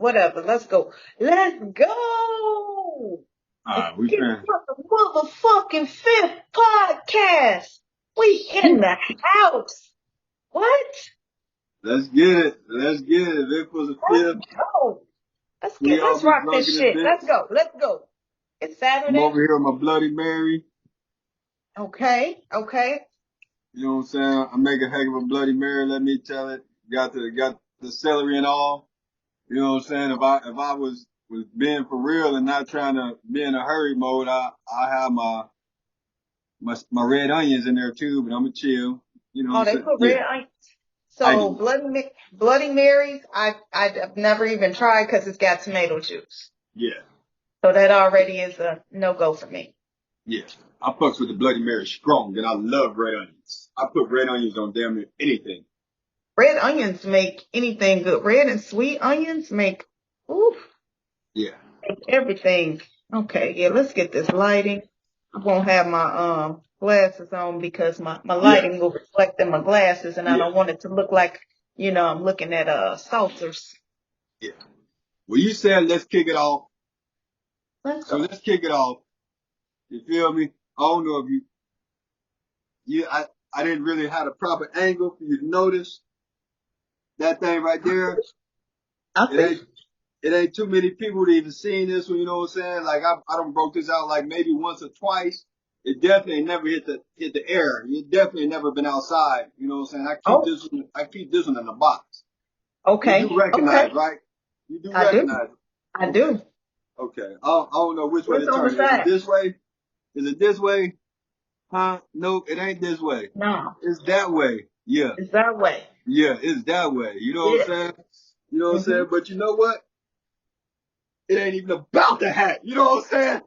whatever. Let's go. Let's go. Let's We get can. to the motherfucking fifth podcast. We in the house. What? Let's get it. Let's get it. Vic was a Let's fifth. go. We all Let's be rock drunk this in the shit. Let's bits. go. Let's go. It's I'm Saturday. over here with my Bloody Mary. Okay. Okay. You know what I'm saying? I make a heck of a Bloody Mary. Let me tell it. Got the celery and all. You know what I'm saying? If I was being for real and not trying to be in a hurry mode, I have my red onions in there too. But I'm gonna chill. You know what Oh, I'm they saying? put Yeah, red onions. I So do. Bloody Marys, I've never even tried because it's got tomato juice. Yeah, So that already is a no go for me. yeah. I fucks with the Bloody Mary strong, and I love red onions. I put red onions on damn near anything. Red onions make anything good. Red and sweet onions oof, Yeah, make everything. Okay, yeah, let's get this lighting. I won't have my glasses on because my yeah, lighting will reflect in my glasses and I yeah, don't want it to look like, I'm looking at saucers. yeah. Well, you said let's kick it off, Let's so go. let's kick it off. You feel me? I don't know if I didn't really have a proper angle for you to notice that thing right there. I It see. ain't it ain't too many people that even seen this one. You know what I'm saying? Like I done broke this out like maybe once or twice. It definitely ain't never hit the air. It definitely never been outside. You know what I'm saying? Oh, I keep this one in the box. You do okay. Okay. recognize, right? You do I do. recognize. I Okay. do. Okay. I don't know which way What's to on the turn it. Is it side? this way? Is it this way? Huh? Nope, it ain't this way. No, It's that way. Yeah. it's that way. Yeah, it's that way. You know what I'm Yeah. saying? You know what I'm Mm-hmm. saying? But you know what? It ain't even about the hat. You know what I'm saying?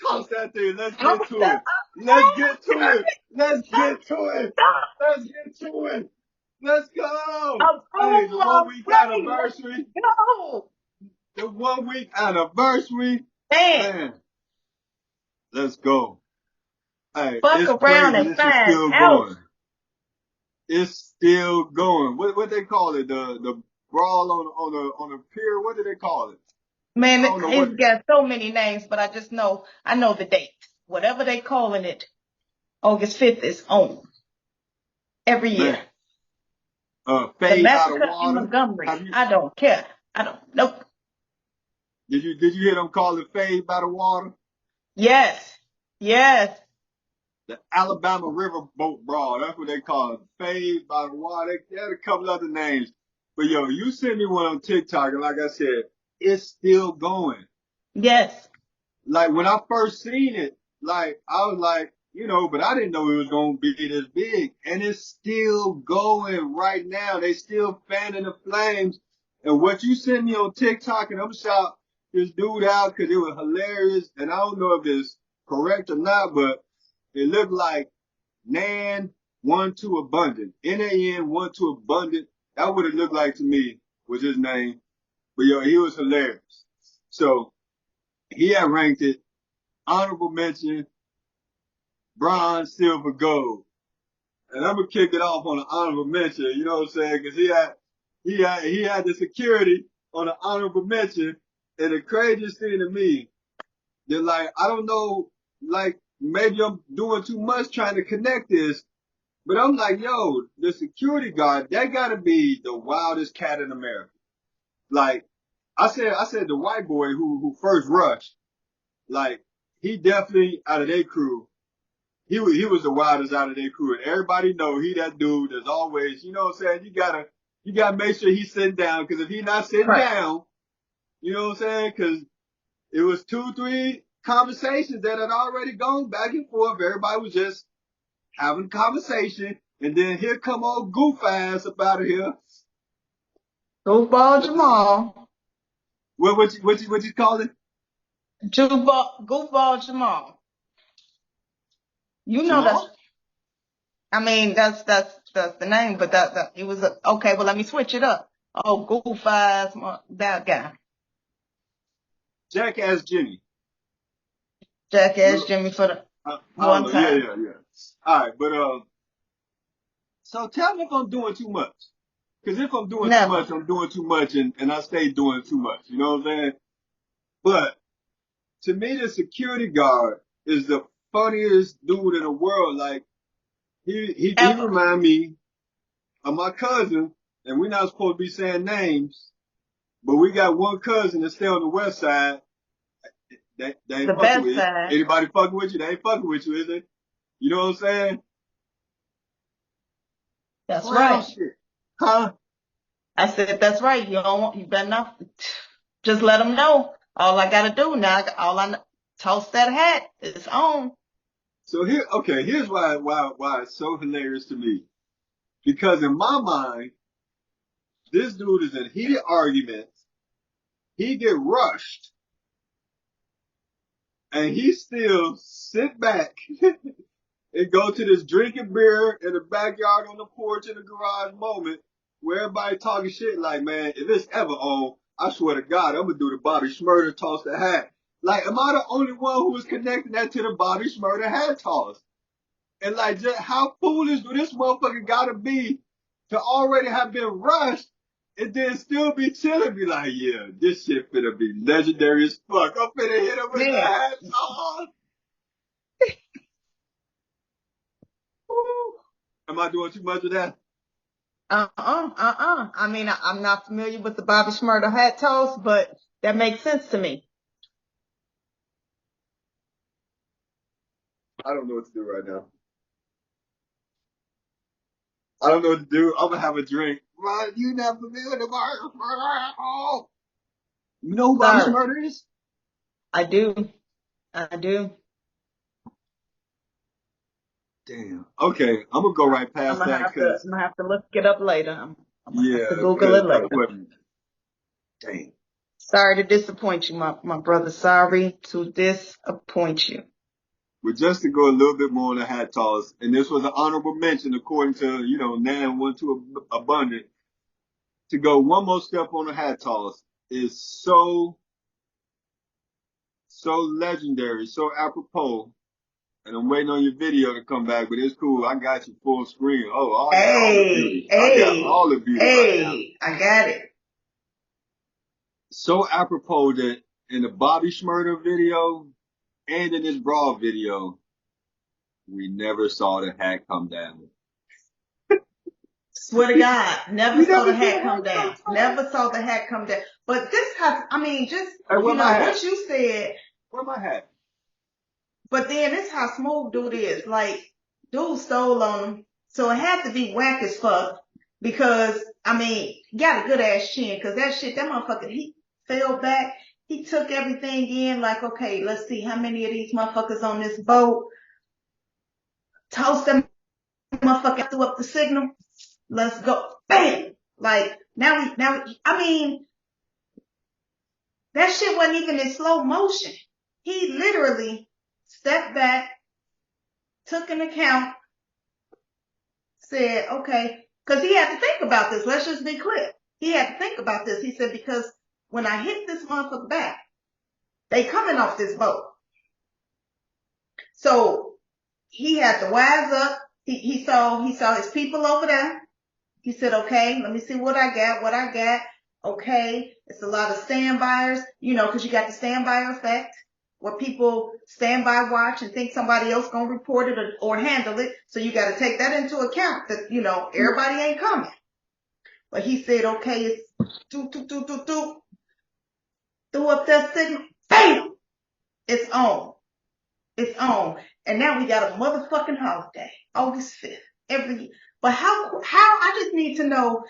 Toss that thing. Let's I'm get to stuck. it. Let's get to it. Let's get to it. Let's get to it. Let's go. I'm Hey, the my 1 week way. Let's anniversary. go. The 1 week anniversary. Man, Man, let's go. Hey, fuck it's around crazy. and This is find still out. going. It's still going. What they call it? The brawl on the pier. What do they call it? Man, I don't know what. it's got so many names, but I know the date. Whatever they calling it, August 5th is on every year. Man, The fade by the massacre in water. Montgomery. Have you? I don't care. I don't, nope. Did you hear them call it fade by the water? Yes. Yes. The Alabama Riverboat Brawl. That's what they call it. Fade by the water. They had a couple other names. But yo, you sent me one on TikTok, and like I said, it's still going. Yes. Like when I first seen it, like I was like, but I didn't know it was gonna be this big, and it's still going right now. They still fanning the flames. And what you sent me on TikTok, and I'm shout this dude out because it was hilarious, and I don't know if it's correct or not, but it looked like Nan one two abundant, NAN one two abundant. That would have looked like to me was his name, but yo, he was hilarious. So he had ranked it honorable mention, bronze, silver, gold. And I'm gonna kick it off on an honorable mention, you know what I'm saying? Cause he had the security on an honorable mention. And the craziest thing to me, that like, I don't know, like maybe I'm doing too much trying to connect this, but I'm like, yo, the security guard, that gotta be the wildest cat in America. Like, I said the white boy who first rushed, like, he definitely out of their crew, he was the wildest out of their crew. And everybody know he that dude that's always, you know what I'm saying? You gotta make sure he's sitting down, because if he's not sitting Right. down, you know what I'm saying? Because it was 2, 3 conversations that had already gone back and forth. Everybody was just having conversation, and then here come old goof ass up out of here. Goofball Jamal. What you call it? Goofball Jamal. You know Jamal? that's the name, but that it was okay. Well, let me switch it up. Oh, goof eyes, that guy, Jackass Jimmy. Jackass Well, Jimmy for the I don't one know. Yeah, time. yeah, yeah. All right, but so tell me if I'm doing too much. Because if I'm doing too Never. much, I'm doing too much, and I stay doing too much. You know what I'm saying? But to me, the security guard is the funniest dude in the world. Like he Ever. remind me of my cousin, and we're not supposed to be saying names, but we got one cousin that stay on the west side. They The ain't fucking best with you. side. Anybody fucking with you? They ain't fucking with you, is they? You know what I'm saying? That's Clown right. shit. Huh? I said, that's right. You better not, just let them know. All I gotta do now, toss that hat. It's on. So here's why it's so hilarious to me. Because in my mind, this dude is in heated arguments. He get rushed, and he still sit back and go to this drinking beer in the backyard on the porch in the garage moment where everybody talking shit like, man, if it's ever on, I swear to God, I'm gonna do the Bobby Shmurda toss the hat. Like, am I the only one who was connecting that to the Bobby Shmurda hat toss? And like, just how foolish do this motherfucker gotta be to already have been rushed and then still be chilling? Be like, yeah, this shit finna be legendary as fuck. I'm finna hit him with the Man. hat toss. Woo. Am I doing too much of that? I mean, I'm not familiar with the Bobby Shmurda hat toss, but that makes sense to me. I don't know what to do right now. I don't know what to do. I'm gonna have a drink. But you not familiar with the Bobby Shmurda at all? You know who Bobby Sorry. Shmurda is? I do. I do. Damn. Okay, I'm gonna go right I'm past gonna that have to, because I'm gonna have to look it up later. I'm gonna have to yeah, Google because it I later. wasn't. Damn. Sorry to disappoint you, my brother. Sorry to disappoint you. But just to go a little bit more on the hat toss, and this was an honorable mention according to, Nan One Too Abundant, to go one more step on the hat toss is so legendary, so apropos. And I'm waiting on your video to come back, but it's cool. I got you full screen. Oh, I got all the beauty. I got all the beauty right now. I got it. So apropos that in the Bobby Shmurda video and in this Brawl video, we never saw the hat come down. Swear to God, never We saw never the see the hat hat come down. come down. Never saw the hat come down. But this has, I mean, just, Hey, where my hat? what you said, Where my hat? but then this how smooth dude is. Like, dude stole on him. So it had to be whack as fuck because, I mean, got a good ass chin because that shit, that motherfucker, he fell back. He took everything in like, okay, let's see how many of these motherfuckers on this boat. Toast them motherfucker, threw up the signal. Let's go. Bam! Like, I mean, that shit wasn't even in slow motion. He literally stepped back, took an account, said, okay, because he had to think about this. Let's just be clear. He had to think about this. He said, because when I hit this motherfucker back, they coming off this boat. So he had to wise up. He saw his people over there. He said, okay, let me see what I got. Okay. It's a lot of standbyers, cause you got the standby effect where people stand by watch and think somebody else gonna report it or handle it. So you got to take that into account that, everybody ain't coming. But he said, okay, it's threw up that signal. Bam! It's on. It's on. And now we got a motherfucking holiday, August 5th, every year. But how, I just need to know,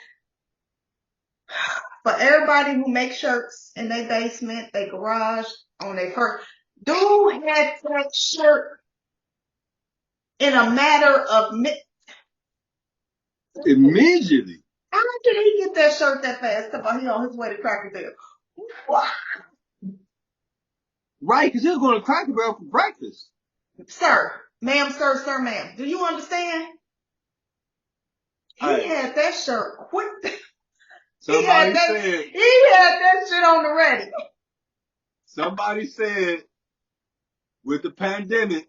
for everybody who makes shirts in their basement, their garage, on their purse, dude had that shirt in a matter of minutes. Immediately. How did he get that shirt that fast? He on his way to Cracker Barrel. What? Right, because he was going to Cracker Barrel for breakfast. Sir, ma'am. Do you understand? He had that shirt quick. He had that shit on the ready. Somebody said, with the pandemic,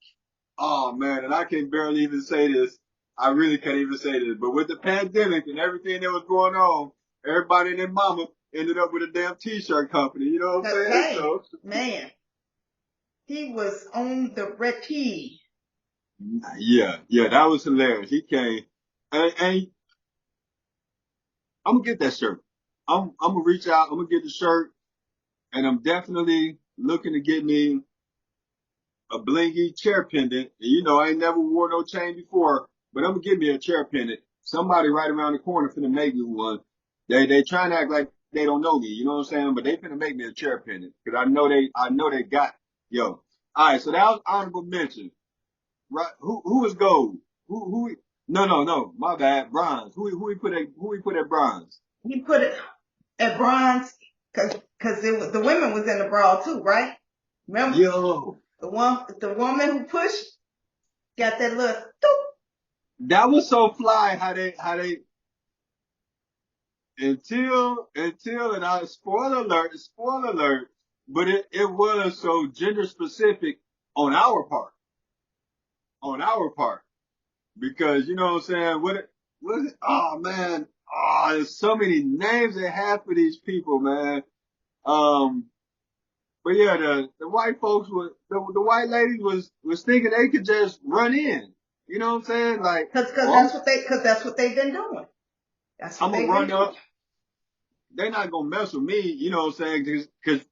oh man, and I can barely even say this, I really can't even say this, but with the pandemic and everything that was going on, everybody and their mama ended up with a damn t-shirt company. You know what I'm saying? Hey, So man, he was on the recce. yeah, that was hilarious. He came, and I'm gonna get that shirt. I'm gonna reach out. I'm gonna get the shirt, and I'm definitely looking to get me a blingy chair pendant. And you know, I ain't never wore no chain before, but I'm gonna get me a chair pendant. Somebody right around the corner finna make me one. They trying to act like they don't know me, you know what I'm saying? But they finna make me a chair pendant because I know they got yo. All right, so that was honorable mention. Right? Who is gold? Who? No, my bad. Bronze. Who we put at bronze? He put it at bronze because it was the women was in the brawl too, right? Remember Yo, the woman who pushed got that little doop. that was so fly how they until and I spoiler alert, but it was so gender specific on our part, on our part, because you know what I'm saying. What it? Oh man, oh, there's so many names they have for these people, man. Um, but yeah, the white folks were the white ladies was thinking they could just run in. You know what I'm saying? Like, oh, Because that's what they've been doing. That's what I'm gonna they've been run doing. up. They're not gonna mess with me. You know what I'm saying? Because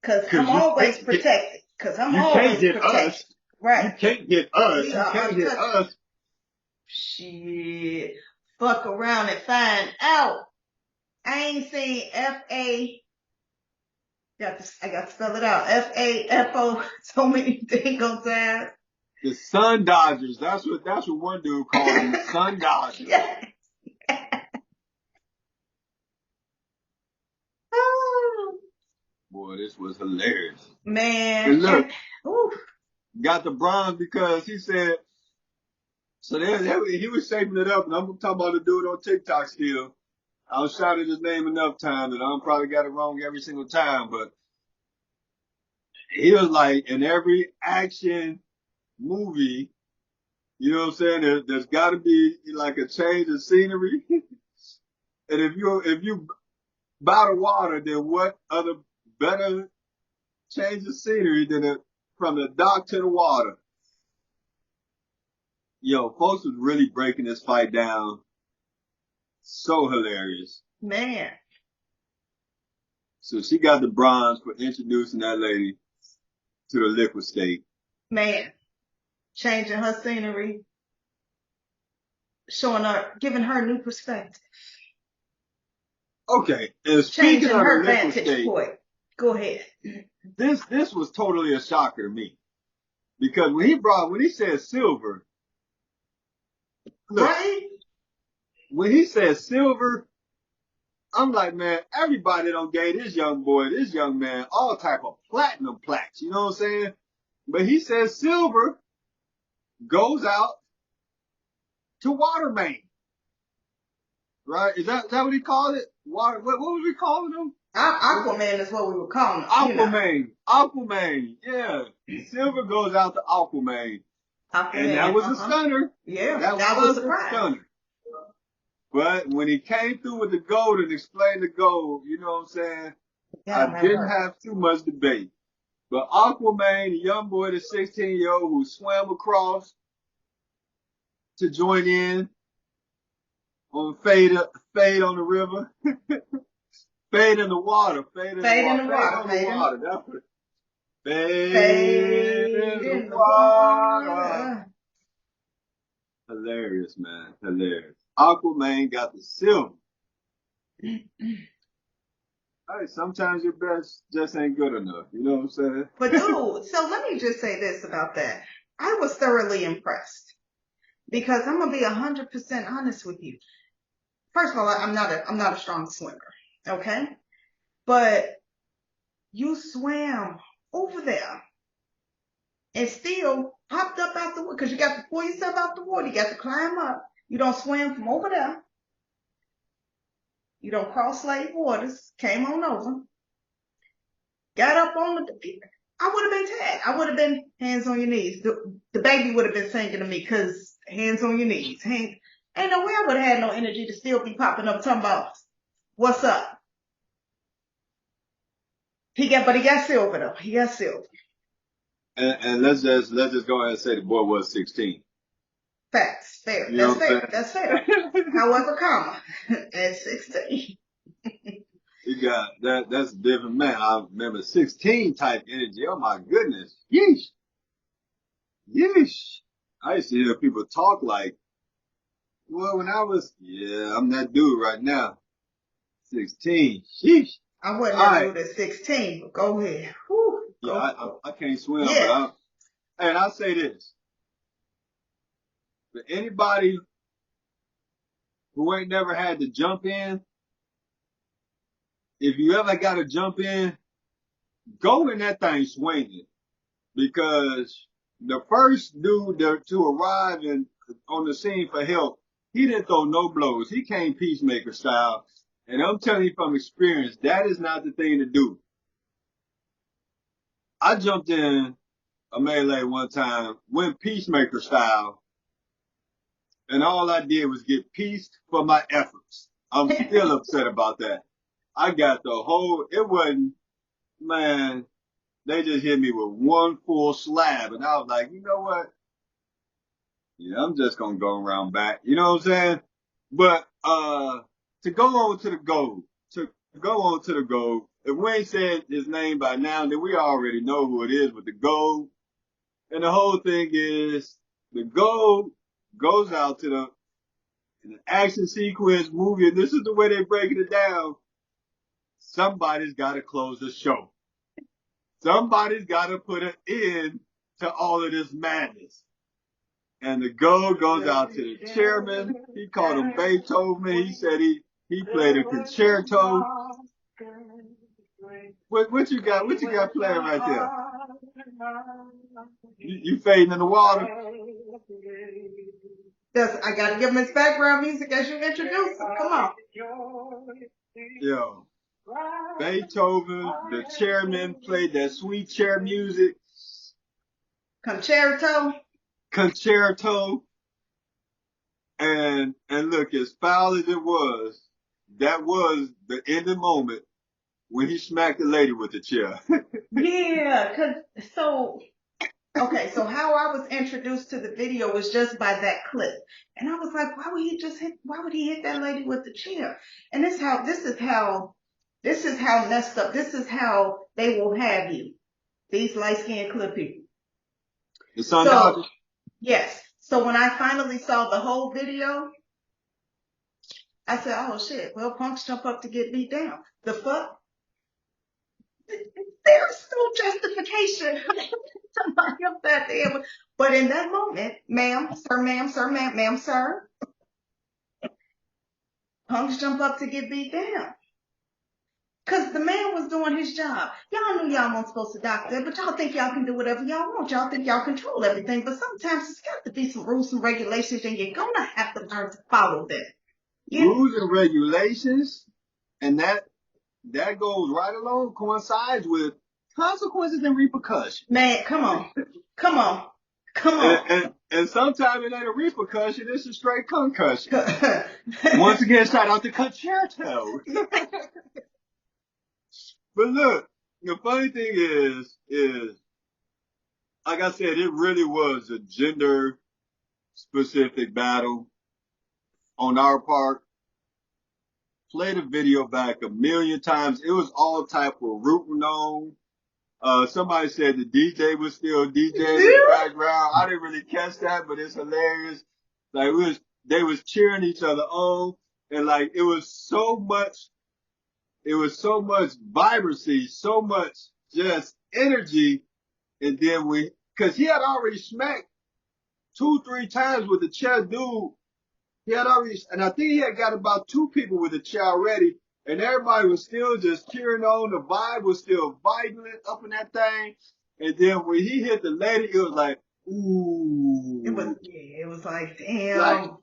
I'm Cause always protected. Because I'm you can't always get us. protected. Right. You can't get us. We You are can't get untouchable. us. Shit. Fuck around and find out. I ain't seen F-A. I got to spell it out. F-A-F-O so many dingo times. The Sun Dodgers. That's what one dude called them. The Sun Dodgers. Yeah. Oh, Boy, this was hilarious. man. And look, Ooh, got the bronze because he said. So he was shaping it up, and I'm talking about the dude on TikTok still. I was shouting his name enough times, and I probably got it wrong every single time, but he was like, in every action movie, you know what I'm saying? There's got to be like a change of scenery. And if you by the water, then what other better change of scenery than from the dock to the water? Yo, folks was really breaking this fight down. So hilarious. man. So she got the bronze for introducing that lady to the liquid state. Man. Changing her scenery. Showing her, giving her a new perspective. Okay, and speaking Changing of the her liquid vantage state, point. Go ahead. this was totally a shocker to me because when he said silver, look, Right? when he said silver, I'm like, man, everybody don't gave this young man, all type of platinum plaques. You know what I'm saying? But he says silver goes out to water main, right? Is that what he called it? Water. What was we calling them? Aquaman is what we were calling him. Aquaman. Yeah, silver goes out to Aquaman, and that Aquaman. was a stunner. Yeah, That that was a was a surprise. stunner. But when he came through with the gold and explained the gold, you know what I'm saying? I Yeah, man, didn't her. have too much debate. But Aquaman, the young boy, the 16-year-old who swam across to join in on fade on the river, fade in the water, fade in the Fade in water, the fade water. on the Fade in. water. That's what. Fade Fade in the in the water. water. Hilarious, man. Hilarious. Aquaman got the silver. Hey, sometimes your best just ain't good enough. You know what I'm saying? But dude, so let me just say this about that. I was thoroughly impressed because I'm gonna be 100% honest with you. First of all, I'm not a strong swimmer. Okay. But you swam over there and still popped up out the water because you got to pull yourself out the water. You got to climb up. You don't swim from over there. You don't cross slave waters. Came on over. Got up on the. I would have been tagged. I would have been hands on your knees. The baby would have been singing to me because Hands on your knees. Ain't no way I would have had no energy to still be popping up talking about what's up. But he got silver though. He got silver. And let's just go ahead and say the boy was 16. Facts. Fair. You know That's what I'm fair. That's fair. However, comma. At 16. You got that. That's a different man. I remember 16 type energy. Oh my goodness. Yeesh. Yeesh. I used to hear people talk like, well, when I was, yeah, I'm that dude right now. 16. Sheesh. I wasn't All that right. dude at 16, but go ahead. Whew, Yeah, go. I can't swim, Yeah. and I'll say this. For anybody who ain't never had to jump in, if you ever got to jump in, go in that thing swinging. Because the first dude to arrive on the scene for help, he didn't throw no blows. He came peacemaker style. And I'm telling you from experience, that is not the thing to do. I jumped in a melee one time, went peacemaker style, and all I did was get pieced for my efforts. I'm still upset about that. I got it wasn't, man, they just hit me with one full slab, and I was like, you know what? Yeah, I'm just gonna go around back. You know what I'm saying? But to go on to the goal, if we ain't said his name by now, then we already know who it is with the goal. And the whole thing is the goal goes out to the action sequence movie, and this is the way they're breaking it down. Somebody's gotta close the show. Somebody's gotta put an end to all of this madness. And the gold goes out to the chairman. He called him Beethoven. He said he played a concerto. What you got? What you got playing right there? You fading in the water? I gotta give him his background music as you introduce him. Come on. Yo. Beethoven, the chairman, played that sweet chair music. Concerto. And look, as foul as it was, that was the ending moment when he smacked the lady with the chair. Yeah, so how I was introduced to the video was just by that clip. And I was like, why would he hit that lady with the chair? And this is how messed up. This is how they will have you. These light-skinned clip people. The Sun Dodgers? Yes. So when I finally saw the whole video, I said, oh shit, well, punks jump up to get beat down. The fuck? There's no justification. But in that moment, ma'am, sir, punks jump up to get beat down. Because the man was doing his job. Y'all knew y'all weren't supposed to doctor, but y'all think y'all can do whatever y'all want. Y'all think y'all control everything. But sometimes it's got to be some rules and regulations, and you're going to have to learn to follow them. Rules and regulations, and that goes right along, coincides with consequences and repercussions. Man, come on. And sometimes it ain't a repercussion, it's a straight concussion. Once again, shout out to Concerto. But look, the funny thing is, like I said, it really was a gender specific battle on our part. Play the video back a million times. It was all type of rooting on. Somebody said the DJ was still DJing in the background. I didn't really catch that, but it's hilarious. Like they was cheering each other on, and like it was so much vibrancy, so much just energy. And then cause he had already smacked 2-3 times with the chair dude. And I think he had got about 2 people with the chair already. And everybody was still just cheering on. The vibe was still vibrant up in that thing. And then when he hit the lady, it was like, ooh. It was like, damn.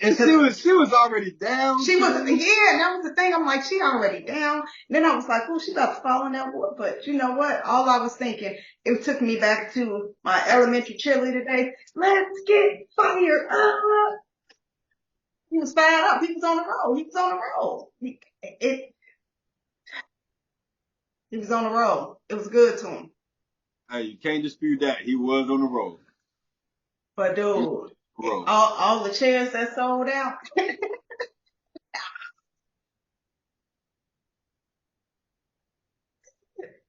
And she was already down. She was, yeah, and that was the thing. I'm like, she already down. Then I was like, oh, she about to fall in that water. But you know what? All I was thinking, it took me back to my elementary cheerleader days. Let's get fired up. He was fired up. He was on the roll. He was on the roll. He was on the roll. It was good to him. Hey, you can't dispute that. He was on the road. But dude, all the chairs that sold out.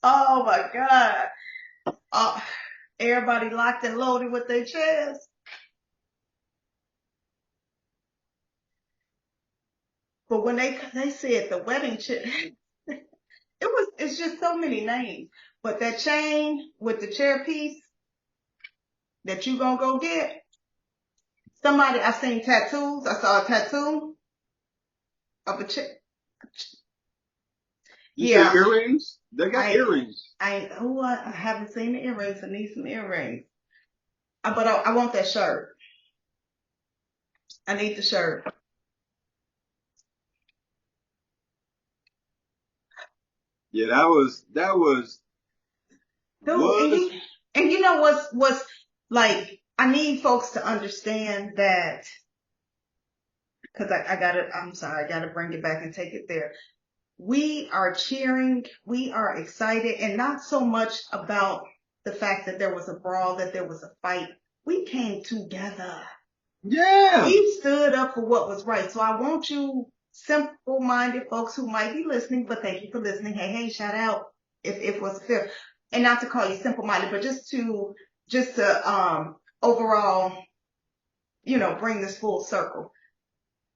Oh my God. Everybody locked and loaded with their chairs. But when they said the wedding chair, it's just so many names. But that chain with the chair piece that you gonna go get, somebody, I seen tattoos. I saw a tattoo of a chair. You Yeah. said earrings? They got earrings. I haven't seen the earrings. I need some earrings. But I want that shirt. I need the shirt. Yeah, that was Dude, and you know what's like, I need folks to understand that, because I'm sorry, I gotta bring it back and take it there. We are cheering, we are excited, and not so much about the fact that there was a brawl, that there was a fight. We came together. Yeah. We stood up for what was right. So I want you simple-minded folks who might be listening, but thank you for listening. Hey, shout out if was fair. And not to call you simple-minded, but just to overall, bring this full circle.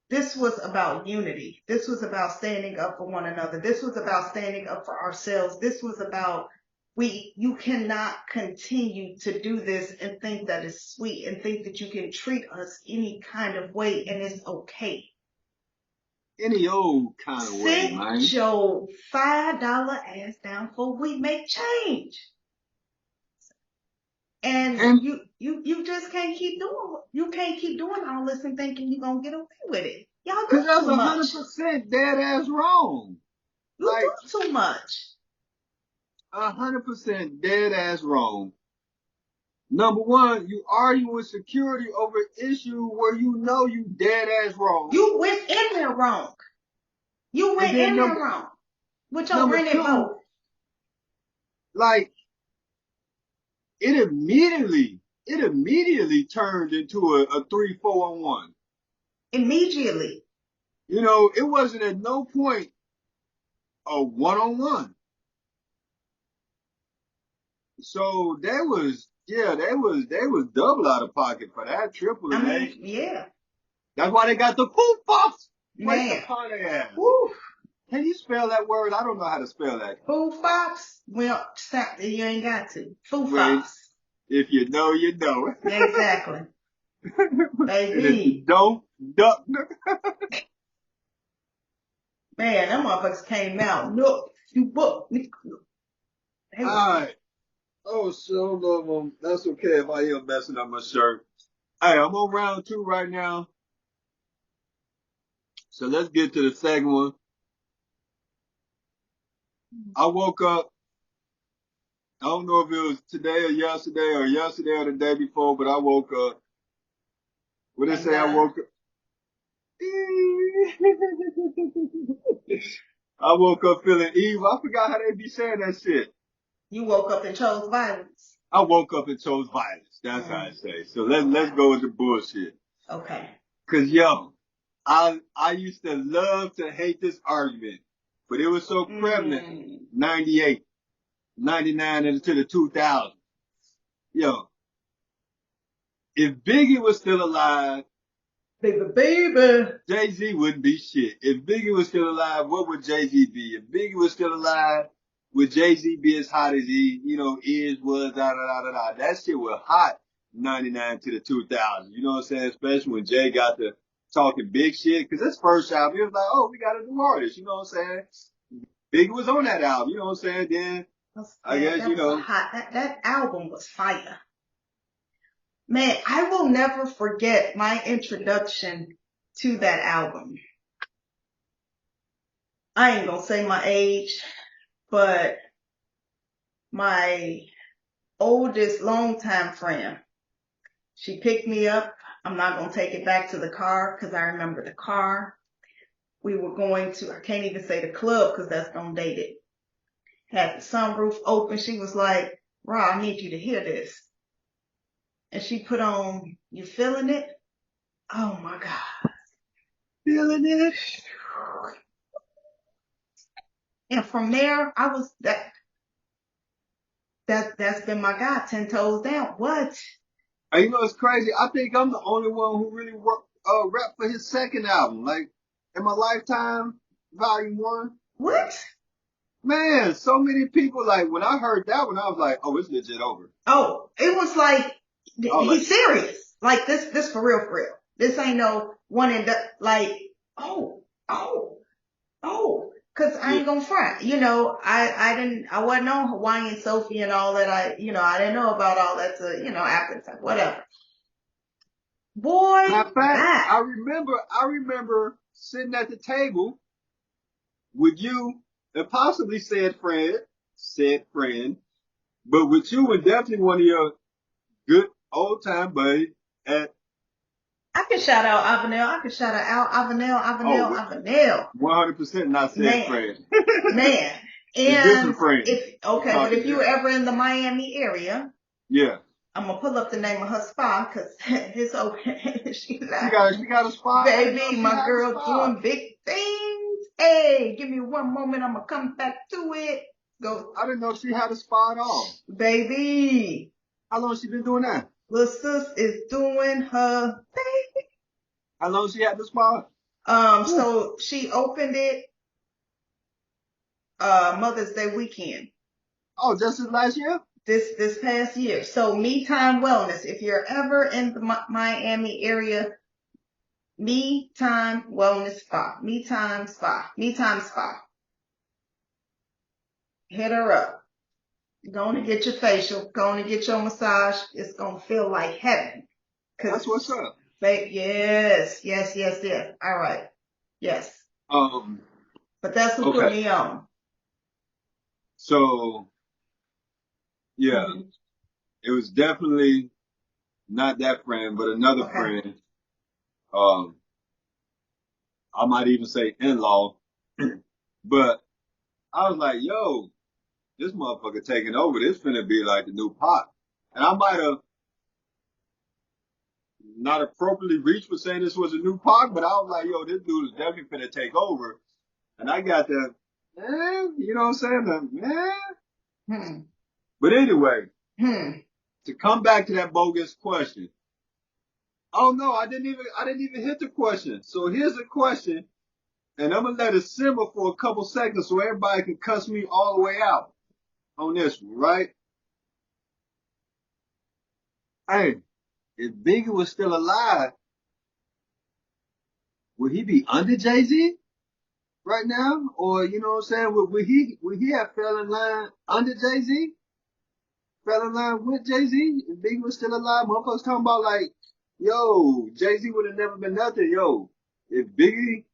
This was about unity. This was about standing up for one another. This was about standing up for ourselves. This was about you cannot continue to do this and think that it's sweet and think that you can treat us any kind of way and it's okay. Any old kind of way, man. Sit your $5 ass down before we make change. And you just can't keep doing all this and thinking you're gonna get away with it. Y'all do too much. Because that's 100% dead ass wrong. You do too much. 100% dead ass wrong. Number one, you argue with security over issue where you know you dead ass wrong. You went in there wrong. You went in there wrong. With your rented boat. Like, it immediately turned into a 3-4-on-1. Immediately. It wasn't at no point a 1-on-1. So they was double out of pocket for that, triple. Yeah. That's why they got the poof-offs Man. upon their ass. Woo. Can you spell that word? I don't know how to spell that. Poof-offs? Well, stop. You ain't got to. Poof-offs. If you know, you know. Exactly. Baby. And if you don't, duck. Man, them motherfuckers came out. Look, you book. Alright. Oh, some of them. That's okay if I am messing up my shirt. Hey, I'm on round 2 right now. So let's get to the second one. I woke up. I don't know if it was today or yesterday or the day before, but I woke up. What did they say? I woke up. I woke up feeling evil. I forgot how they be saying that shit. You woke up and chose violence. I woke up and chose violence. That's how I say. So let's go with the bullshit. Okay. Cause I used to love to hate this argument, but it was so prevalent. 98, 99 into the 2000s. Yo, if Biggie was still alive, baby, Jay-Z wouldn't be shit. If Biggie was still alive, what would Jay-Z be? If Biggie was still alive, would Jay-Z be as hot as he, was, da-da-da-da-da. That shit was hot 99 to the 2000s. You know what I'm saying? Especially when Jay got to talking big shit. Cause his first album, he was like, oh, we got a new artist. You know what I'm saying? Biggie was on that album. You know what I'm saying? Then, I guess, that album was fire. Man, I will never forget my introduction to that album. I ain't gonna say my age, but my oldest longtime friend, she picked me up. I'm not gonna take it back to the car because I remember the car. We were going to, I can't even say the club because that's gonna date it. Had the sunroof open. She was like, Ra, I need you to hear this. And she put on, You Feeling It? Oh my God. Feeling it. And from there, I was that's been my guy, 10 toes down. What? And you know, it's crazy. I think I'm the only one who really rap for his second album. Like, in my lifetime, volume one. What? Man, so many people, like, when I heard that one, I was like, oh, it's legit over. Oh, it was like, I was like, he's serious. Like this for real, for real. This ain't no one and done. Like, oh, oh, oh. Cause I yeah. ain't gonna front. You know, I wasn't on Hawaiian Sophie and all that. I didn't know about all that to, after the fact, whatever. Boy, Matter of fact, that. I remember sitting at the table with you and possibly said friend, but with you and definitely one of your good old time buddies at, I can shout out Avenel. I can shout out oh, Avenel. 100% not said Man, friend. man. It's different And friend. okay, We're but talking if you were different. ever in the Miami area, Yeah. I'm gonna pull up the name of her spa because his old she's like, She got a spot. I didn't know baby, she my had a girl spot. doing big things. Hey, give me one moment, I'm gonna come back to it. Go, I didn't know she had a spot at all. baby. How long she been doing that? Little sis is doing her thing. How long she had the spot? Ooh. So she opened it Mother's Day weekend. Oh, just this last year? This past year. So Me Time Wellness. If you're ever in the Miami area, Me Time Wellness Spa. Me Time Spa. Me Time Spa. Hit her up. Going to get your facial. Going to get your massage. It's going to feel like heaven. That's what's up. Yes. All right. Yes. Um. But that's who put Okay. me on. So yeah, Mm-hmm. it was definitely not that friend, but another Okay. friend. Um. I might even say in-law, but I was like, yo, this motherfucker taking over. This finna be like the new pop. And I might have not appropriately reached for saying this was a new Pac, but I was like, yo, this dude is definitely finna take over. And I got that, you know what I'm saying? Hmm. But anyway, Hmm. to come back to that bogus question. Oh no, I didn't even hit the question. So here's the question, and I'm gonna let it simmer for a couple seconds so everybody can cuss me all the way out on this one, right? Hey, if Biggie was still alive, would he be under Jay-Z right now? Or, you know what I'm saying? Would he have fell in line under Jay-Z? Fell in line with Jay-Z? If Biggie was still alive, motherfuckers talking about like, yo, Jay-Z would have never been nothing. Yo, if Biggie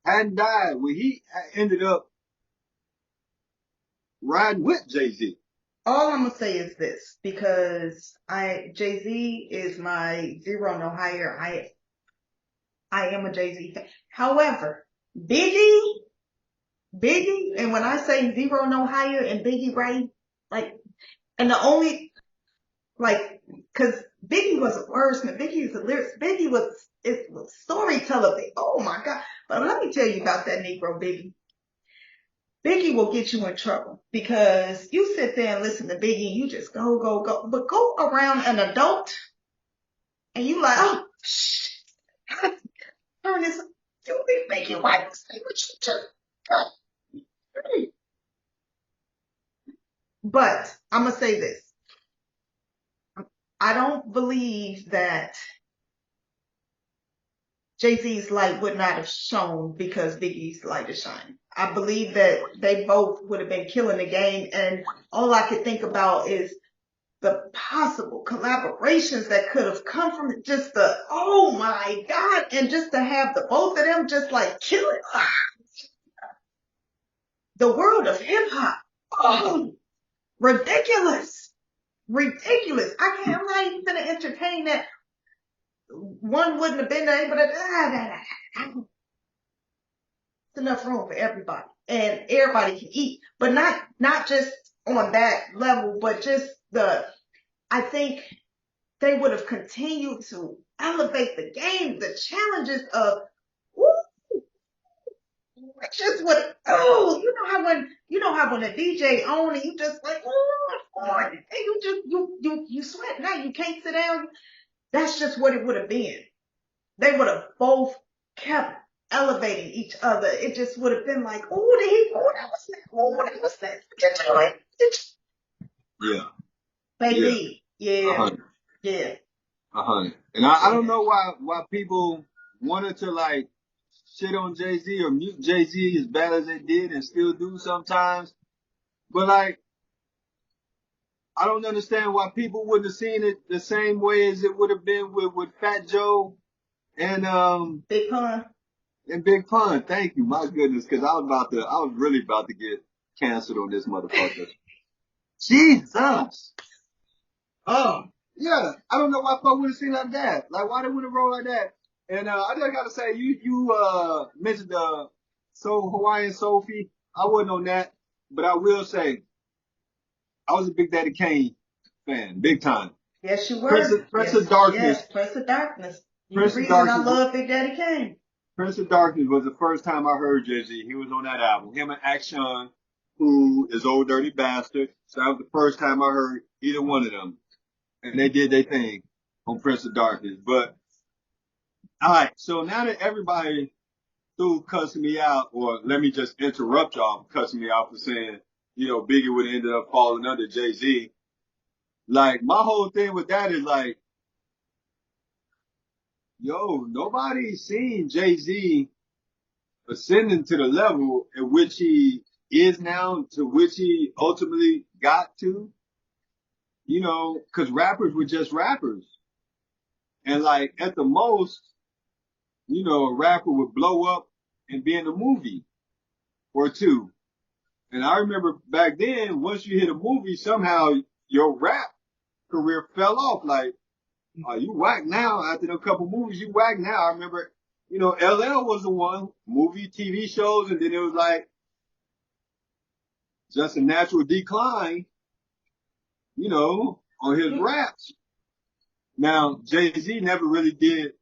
hadn't died, would he ended up riding with Jay-Z? All I'm gonna say is this, because Jay-Z is my zero no higher. I am a Jay-Z fan. However, Biggie, and when I say zero no higher and Biggie right, like, and the only, like, cause Biggie was a wordsmith, Biggie is a lyricist, Biggie was, it's a storyteller. Oh my God. But let me tell you about that Negro Biggie. Biggie will get you in trouble because you sit there and listen to Biggie and you just go. But go around an adult and you like, oh, shh, turn this, you be making white mistake. What you do? But I'm going to say this. I don't believe that Jay-Z's light would not have shone because Biggie's light is shining. I believe that they both would have been killing the game. And all I could think about is the possible collaborations that could have come from it, just the, oh my God, and just to have the both of them just like kill it. The world of hip hop. Oh, ridiculous. Ridiculous. I'm not even going to entertain that. One wouldn't have been able to, it's enough room for everybody and everybody can eat, but not just on that level, but just I think they would have continued to elevate the game, the challenges of, woo, just what, oh, you know how when a DJ on and you just like, oh, and you just, you sweat. Now you can't sit down. That's just what it would have been. They would have both kept elevating each other. It just would have been like, that was that. Oh, that was that. Yeah. Baby. Yeah. 100. Yeah. 100. And I don't know why people wanted to like shit on Jay-Z or mute Jay-Z as bad as they did and still do sometimes. But like, I don't understand why people wouldn't have seen it the same way as it would have been with Fat Joe and Big Pun. And Big Pun. Thank you, my goodness, because I was really about to get canceled on this motherfucker. Jesus. Oh, yeah. I don't know why folk would have seen like that. Like, why they would have rolled like that. And I just gotta say, you mentioned the Hawaiian Sophie. I wasn't on that, but I will say, I was a Big Daddy Kane fan, big time. Yes, you were. Prince of Darkness. Yes, Prince of Darkness. You're the reason I love Big Daddy Kane. Prince of Darkness was the first time I heard Jay-Z. He was on that album. Him and Action, who is Old Dirty Bastard. So that was the first time I heard either one of them. And they did their thing on Prince of Darkness. But, alright, so now that everybody threw cussing me out, or let me just interrupt y'all for cussing me out for saying, Biggie would have ended up falling under Jay-Z. Like, my whole thing with that is like, nobody's seen Jay-Z ascending to the level at which he is now, to which he ultimately got to, because rappers were just rappers. And like, at the most, a rapper would blow up and be in a movie or two. And I remember back then, once you hit a movie, somehow your rap career fell off. Like, you whack now. After a couple movies, you whack now. I remember, LL was the one, movie, TV shows, and then it was like just a natural decline, on his raps. Now, Jay-Z never really did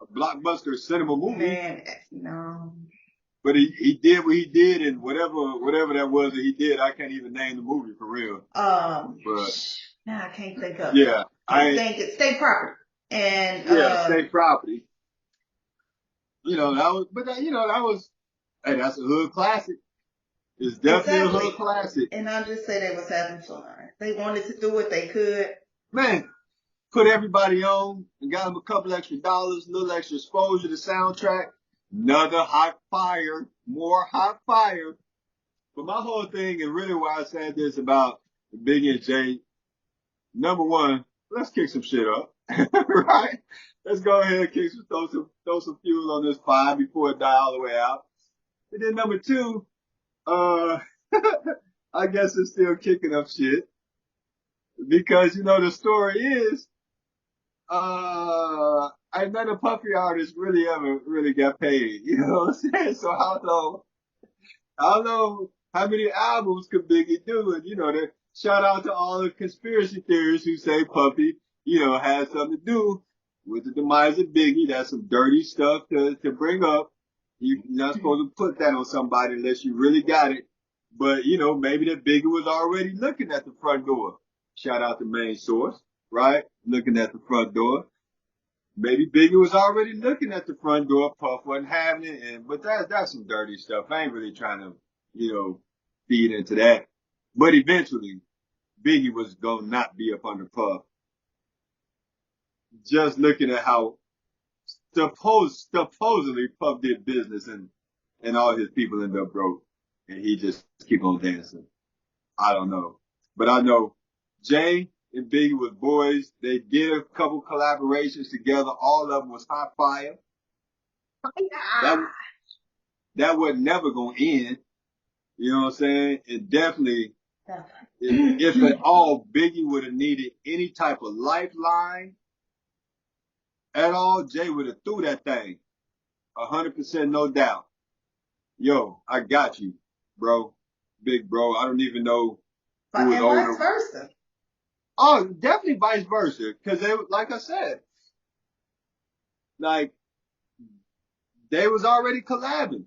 a blockbuster cinema movie. Man, no. But he did what he did, and whatever that was that he did, I can't even name the movie for real. But now I can't think of it. Yeah. I think it's State Property. And State Property. That was, hey, that's a hood classic. It's definitely a hood classic. And I'll just say they was having fun. They wanted to do what they could. Man, put everybody on and got them a couple extra dollars, a little extra exposure to soundtrack. Another hot fire, more hot fire. But my whole thing, and really why I said this about Biggie and Jay, number one, let's kick some shit up, right? Let's go ahead and throw some fuel on this fire before it die all the way out. And then number two, I guess it's still kicking up shit because the story is, ain't none of Puffy artists really ever really got paid. You know what I'm saying? So I don't know how many albums could Biggie do. And, that shout out to all the conspiracy theorists who say Puffy, has something to do with the demise of Biggie. That's some dirty stuff to bring up. You're not supposed to put that on somebody unless you really got it. But, maybe that Biggie was already looking at the front door. Shout out to Main Source, right? Looking at the front door. Maybe Biggie was already looking at the front door. Puff wasn't having it. But that's some dirty stuff. I ain't really trying to, feed into that. But eventually, Biggie was going to not be up under Puff. Just looking at how supposedly Puff did business and all his people end up broke. And he just keep on dancing. I don't know. But I know Jay and Biggie was boys. They did a couple collaborations together. All of them was hot fire. That Yeah. that was never gonna end. You know what I'm saying? And definitely, if at all, Biggie would have needed any type of lifeline at all, Jay would have threw that thing. 100% no doubt. Yo, I got you, bro. Big bro. I don't even know who was And vice older. versa. Oh, definitely vice versa. Cause they, like I said, like they was already collabing.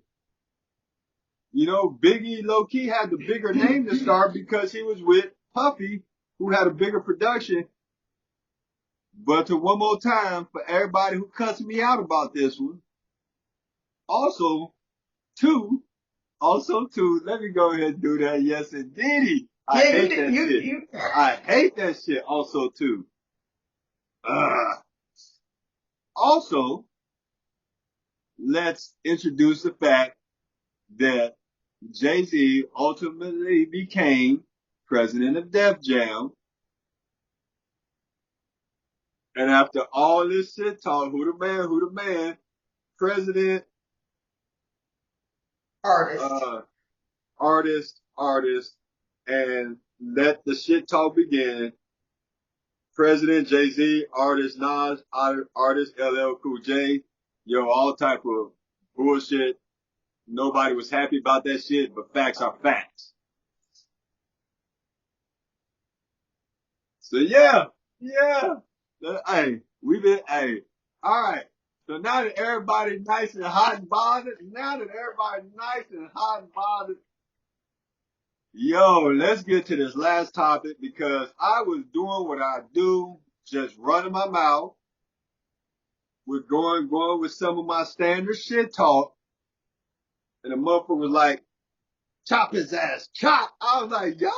You know, Biggie low key had the bigger name to start because he was with Puffy, who had a bigger production. But to one more time, for everybody who cussed me out about this one, also, two, let me go ahead and do that. Yes, indeedy. I Yeah, you hate did. that shit. You. I hate that shit also too. Also, let's introduce the fact that Jay-Z ultimately became president of Def Jam. And after all this shit talk, who the man, president, Artist. uh, artist, and let the shit talk begin. President Jay-Z, artist Nas, artist LL Cool J, yo, all type of bullshit. Nobody was happy about that shit, but facts are facts. So yeah. Hey, hey, all right. So now that everybody's nice and hot and bothered, yo, let's get to this last topic because I was doing what I do, just running my mouth. We're going with some of my standard shit talk. And the motherfucker was like, chop his ass, chop. I was like, yo,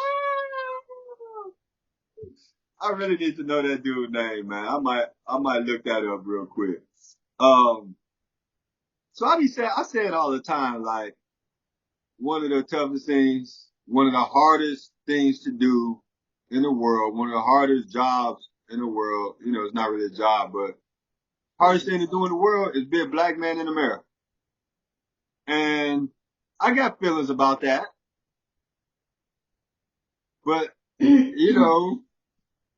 I really need to know that dude's name, man. I might look that up real quick. Um, so I say it all the time, like one of the toughest things, one of the hardest things to do in the world, one of the hardest jobs in the world. You know, it's not really a job, but hardest thing to do in the world is be a black man in America. And I got feelings about that, but you know,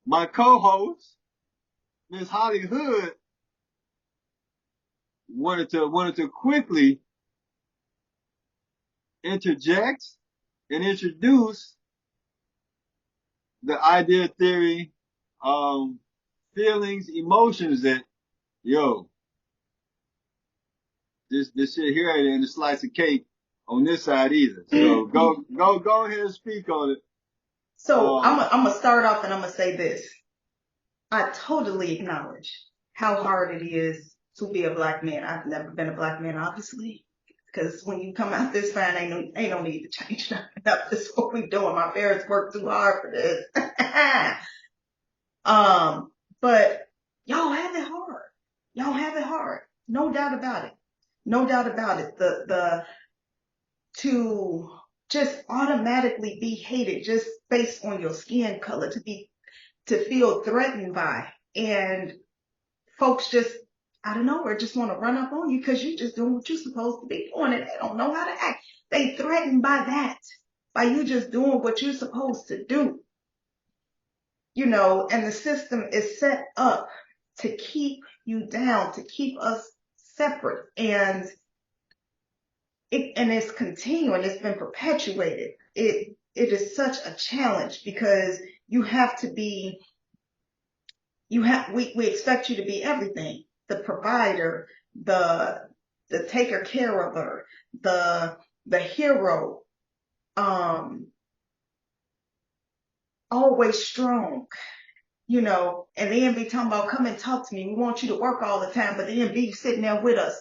my co-host, Miss Holly Hood, wanted to quickly interject and introduce the idea theory, um, feelings, emotions that, yo, this shit here ain't a slice of cake on this side either. So go ahead and speak on it. So Um, I'm gonna start off and I'm gonna say this. I totally acknowledge how hard it is to be a black man. I've never been a black man, obviously, because when you come out this fine, ain't no need to change nothing up. This is what we doing. My parents worked too hard for this. But y'all have it hard. Y'all have it hard. No doubt about it. No doubt about it. The to just automatically be hated just based on your skin color, to feel threatened by, and folks just out of nowhere just want to run up on you because you just doing what you're supposed to be doing and they don't know how to act. They threatened by that, by you just doing what you're supposed to do, and the system is set up to keep you down, to keep us separate. And it's continuing, it's been perpetuated. It is such a challenge because you have to be, we expect you to be everything: the provider, the taker care of her, the hero, um, always strong, and then be talking about come and talk to me. We want you to work all the time, but then be sitting there with us,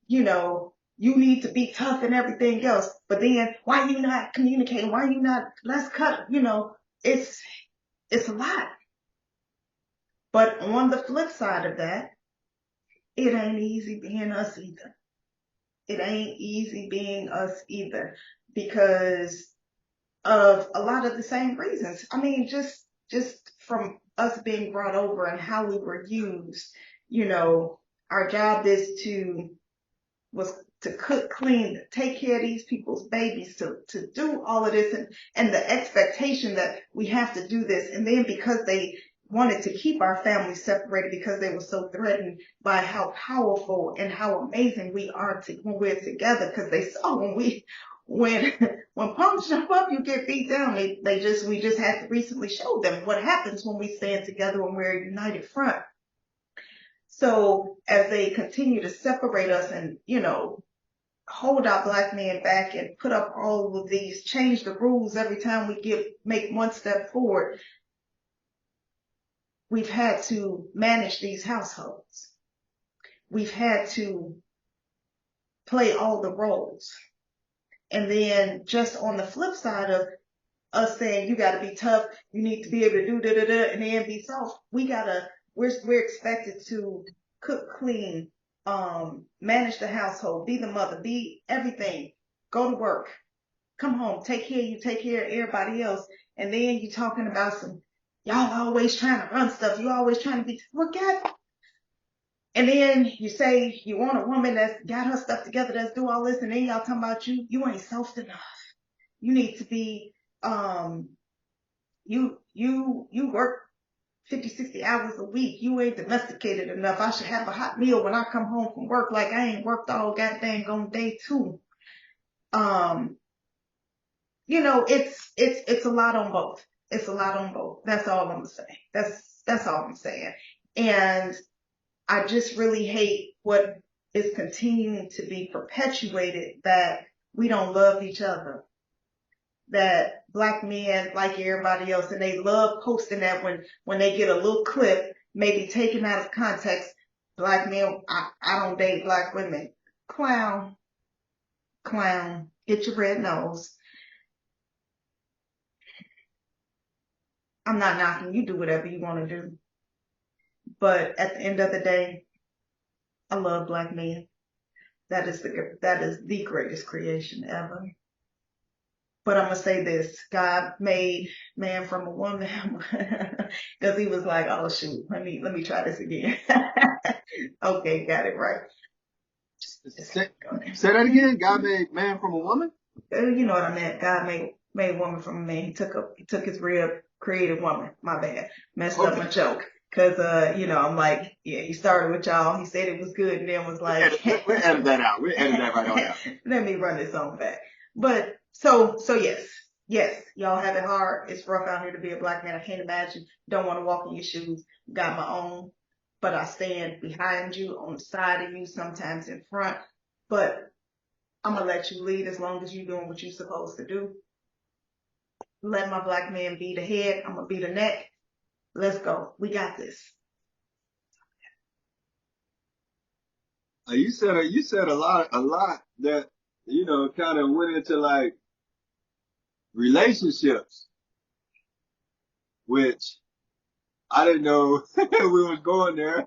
you need to be tough and everything else. But then why you not communicating? Why you not, let's cut, it's a lot. But on the flip side of that, it ain't easy being us either. It ain't easy being us either because of a lot of the same reasons. I mean, just just from us being brought over and how we were used. You know, our job is to was to cook, clean, take care of these people's babies, to do all of this, and the expectation that we have to do this. And then because they wanted to keep our families separated because they were so threatened by how powerful and how amazing we are when we're together, because they saw when when punks jump up, you get beat down. We just had to recently show them what happens when we stand together, when we're a united front. So as they continue to separate us and, hold our black men back and put up all of these, change the rules every time we make one step forward, we've had to manage these households. We've had to play all the roles. And then just on the flip side of us saying, you got to be tough, you need to be able to do da da da, and then be soft, we're expected to cook, clean, manage the household, be the mother, be everything, go to work, come home, take care of everybody else. And then you talking about y'all always trying to run stuff, you always trying to be, well, God. And then you say you want a woman that's got her stuff together, that's do all this, and then y'all talking about you ain't soft enough. You need to be, you work 50, 60 hours a week. You ain't domesticated enough. I should have a hot meal when I come home from work, like I ain't worked all goddamn on day two. It's a lot on both. It's a lot on both. That's all I'm saying. That's all I'm saying. And I just really hate what is continuing to be perpetuated, that we don't love each other, that black men like everybody else, and they love posting that when they get a little clip, maybe taken out of context. Black men, I don't date black women. Clown, get your red nose. I'm not knocking you, do whatever you want to do. But at the end of the day, I love black men. That is the greatest creation ever. But I'm gonna say this: God made man from a woman, because He was like, "Oh shoot, let me try this again." Okay, got it right. Say that again. God made man from a woman. You know what I meant. God made woman from a man. He took his rib, created woman. My bad. Messed up my joke. Cause I'm like, yeah, he started with y'all. He said it was good, and then was like, we'll edit that out. We'll edit that right on out. Let me run this on back. But so yes, y'all have it hard. It's rough out here to be a black man. I can't imagine. Don't want to walk in your shoes. Got my own, but I stand behind you, on the side of you, sometimes in front. But I'm gonna let you lead as long as you're doing what you're supposed to do. Let my black man be the head. I'm gonna be the neck. Let's go. We got this. You said a lot that kind of went into like relationships, which I didn't know we was going there.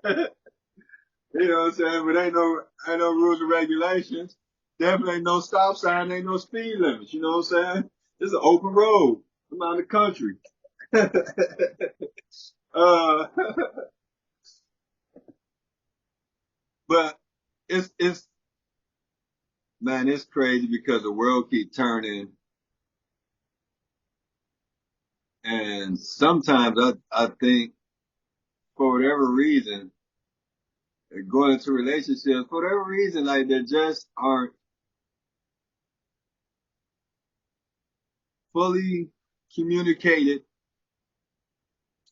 You know what I'm saying? But ain't no rules and regulations. Definitely ain't no stop sign, ain't no speed limits. You know what I'm saying? It's an open road. I'm out of the country. uh, but it's man, it's crazy because the world keep turning, and sometimes I think for whatever reason, going into relationships, for whatever reason, like there just aren't fully communicated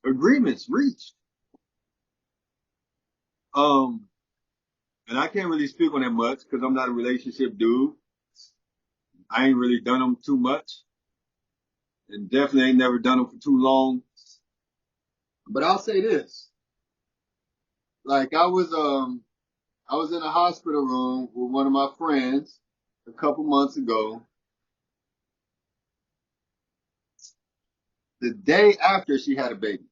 agreements reached. And I can't really speak on that much because I'm not a relationship dude. I ain't really done them too much, and definitely ain't never done them for too long. But I'll say this: like I was in a hospital room with one of my friends a couple months ago. The day after she had a baby.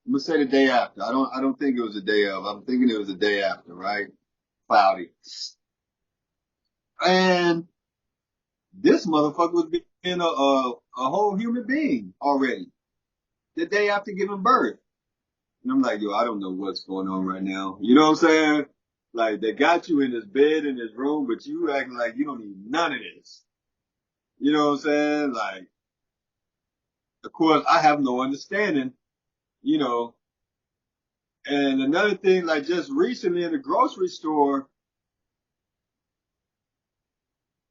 I'm gonna say the day after. I don't think it was the day of. I'm thinking it was the day after, right? Cloudy. And this motherfucker was being a whole human being already. the day after giving birth. And I'm like, yo, I don't know what's going on right now. You know what I'm saying? Like, they got you in this bed, in this room, but you acting like you don't need none of this. You know what I'm saying? Like, of course, I have no understanding, you know. And another thing, like just recently in the grocery store,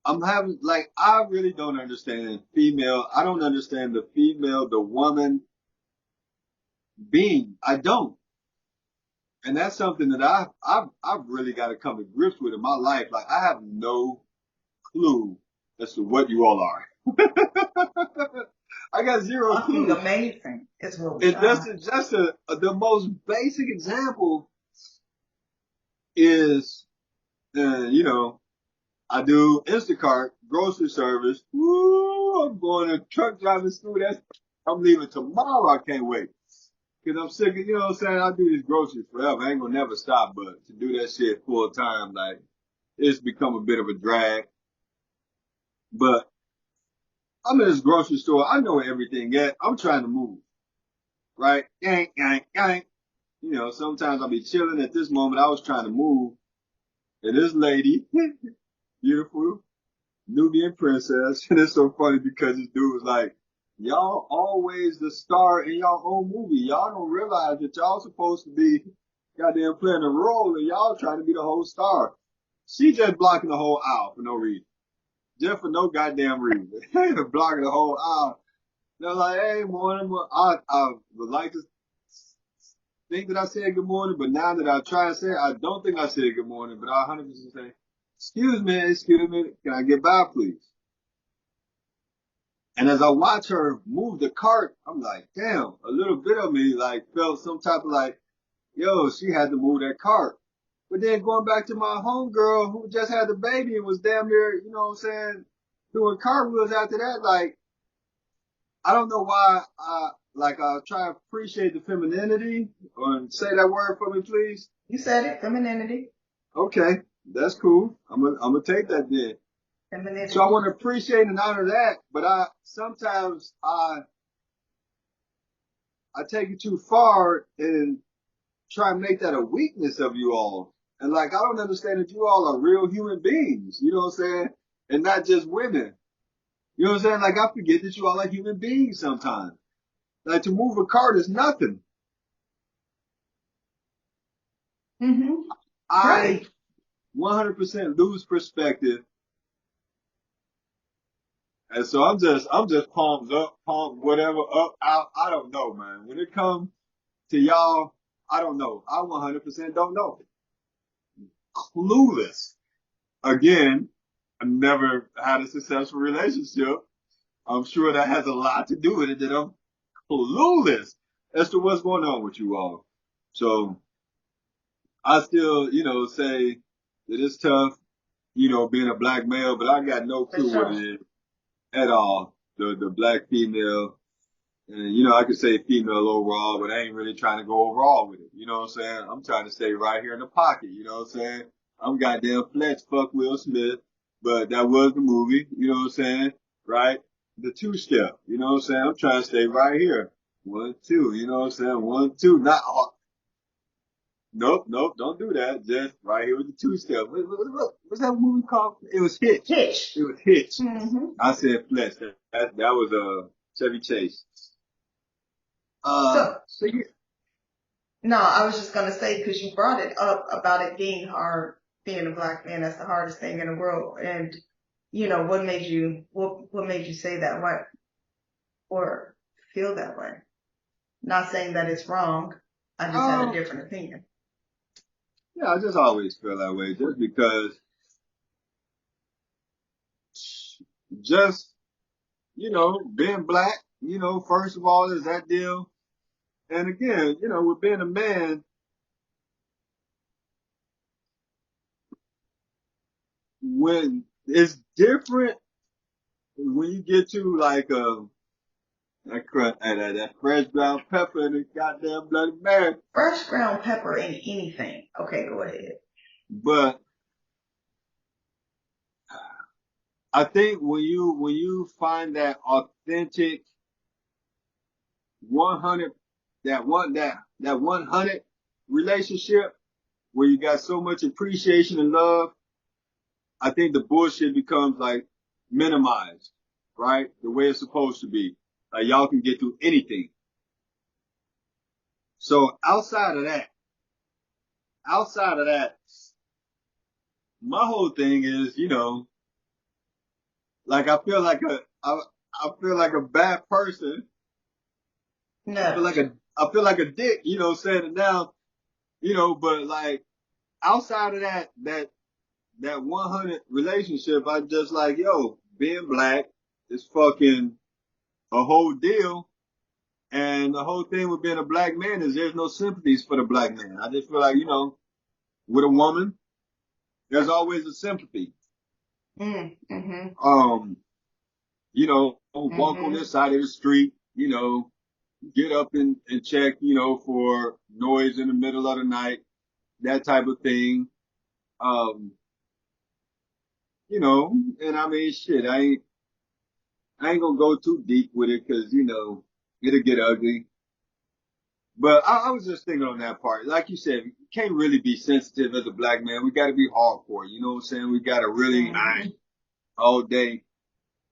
I'm having, like, I really don't understand female. I don't understand the female, the woman being. I don't. And that's something that I've really got to come to grips with in my life. Like, I have no clue as to what you all are. I got zero Fucking clue. amazing is what we And just, are. just the most basic example is, you know, I do Instacart grocery service. Woo! I'm going to truck driving school. I'm leaving tomorrow. I can't wait. Cause I'm sick of, you know what I'm saying? I do these groceries forever. I ain't gonna never stop, but to do that shit full time, like, it's become a bit of a drag. But I'm in this grocery store. I know where everything at. I'm trying to move, right? Yank, yank, yank. You know, sometimes I'll be chilling. At this moment, I was trying to move. And this lady, beautiful, Nubian princess. And it's so funny because this dude was like, y'all always the star in y'all own movie. Y'all don't realize that y'all supposed to be goddamn playing a role and y'all trying to be the whole star. She just blocking the whole aisle for no reason. Just for no goddamn reason. Blocking the whole aisle. They're like, hey, morning. I would like to think that I said good morning, but now that I try to say it, I don't think I said good morning, but I 100% say, excuse me, can I get by, please? And as I watch her move the cart, I'm like, damn, a little bit of me like felt some type of like, yo, she had to move that cart. But then going back to my homegirl who just had the baby and was damn near, you know what I'm saying, doing cartwheels after that, like, I don't know why I try to appreciate the femininity or say that word for me, please. You said it, femininity. Okay, that's cool. I'm gonna take that then. So I Femininity. want to appreciate and honor that, but sometimes I take it too far and try and make that a weakness of you all. And like, I don't understand that you all are real human beings, you know what I'm saying? And not just women. You know what I'm saying? Like, I forget that you all are human beings sometimes. Like, to move a cart is nothing. Mm-hmm. I Right. 100% lose perspective. And so I'm just palms up, palm, whatever, up, out. I don't know, man. When it comes to y'all, I don't know. I 100% don't know. Clueless. Again, I never had a successful relationship. I'm sure that has a lot to do with it that I'm clueless as to what's going on with you all. So I still, you know, say that it's tough, you know, being a black male, but I got no For clue what it sure. is at all. The black female, and you know, I could say female overall, but I ain't really trying to go overall with it. You know what I'm saying? I'm trying to stay right here in the pocket. You know what I'm saying? I'm goddamn Fletch, fuck Will Smith, but that was the movie. You know what I'm saying? Right? The two step. You know what I'm saying? I'm trying to stay right here. 1, 2. You know what I'm saying? 1, 2. Not all. Nope, nope, don't do that. Just right here with the two step. What's that movie called? It was Hitch. Hitch. It was Hitch. Mm-hmm. I said Fletch. That was Chevy Chase. So, So yeah, no, I was just gonna say because you brought it up about it being hard being a black man. That's the hardest thing in the world. And what made you say that way or feel that way? Not saying that it's wrong. I just had a um, different opinion. yeah, I just always feel that way, just because, just you know, being black, you know, first of all, is that deal, and again, you know, with being a man, when it's different when you get to like that fresh brown pepper and the goddamn bloody Mary, Fresh ground pepper in anything. Okay, go ahead. but I think when you find that authentic 100, that 100 relationship where you got so much appreciation and love, I think the bullshit becomes like minimized, right? The way it's supposed to be. Like y'all can get through anything. So outside of that, my whole thing is, like I feel like a bad person. No. I feel like a dick, saying it now, but like outside of that 100 relationship, I just like, yo, being black is fucking a whole deal. And the whole thing with being a black man is there's no sympathies for the black man. I just feel like, with a woman, there's always a sympathy. Mm-hmm. Um, walk on Mm-hmm. this side of the street, get up and check, for noise in the middle of the night, that type of thing. Um, and I mean, shit, I ain't gonna go too deep with it because, it'll get ugly. But I was just thinking on that part. Like you said, you can't really be sensitive as a black man. We got to be hardcore. You know what I'm saying? We got to really Mm-hmm. all day.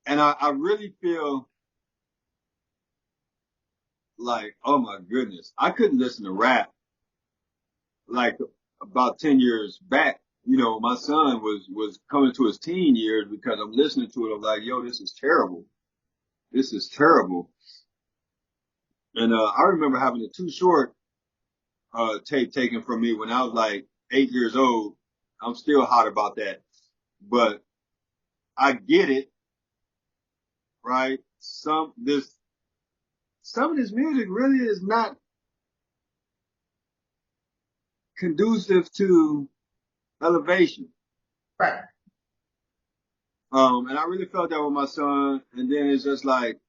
And I really feel like, oh my goodness, I couldn't listen to rap like about 10 years back. My son was coming to his teen years because I'm listening to it. I'm like, yo, this is terrible. This is terrible. And I remember having a Too Short tape taken from me when I was like 8 years old. I'm still hot about that. But I get it, right? Some of this music really is not conducive to elevation. Right. And I really felt that with my son. And then it's just like,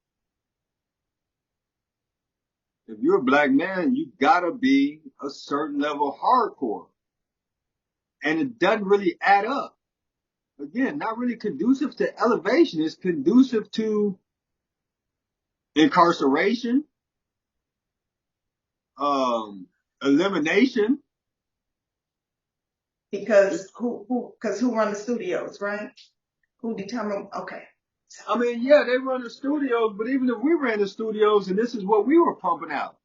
if you're a black man, you gotta be a certain level hardcore. And it doesn't really add up. Again, not really conducive to elevation. It's conducive to incarceration, elimination. Because who run the studios, right? Who determine? Okay. So, I mean, yeah, they run the studios, but even if we ran the studios and this is what we were pumping out,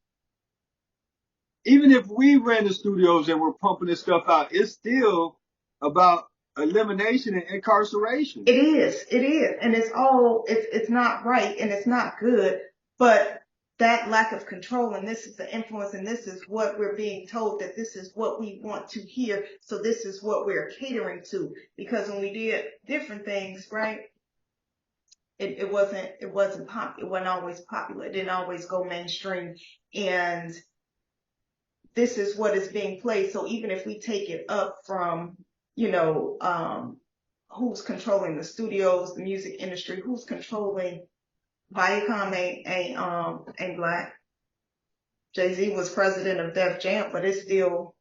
even if we ran the studios and we're pumping this stuff out, it's still about elimination and incarceration. it is, and it's not right and it's not good, but that lack of control and this is the influence and this is what we're being told that this is what we want to hear, so this is what we're catering to. Because when we did different things, right, it wasn't always popular. It didn't always go mainstream, and this is what is being played. So even if we take it up from, you know, who's controlling the studios, the music industry, who's controlling Viacom ain't black. Jay-Z was president of Def Jam, but it's still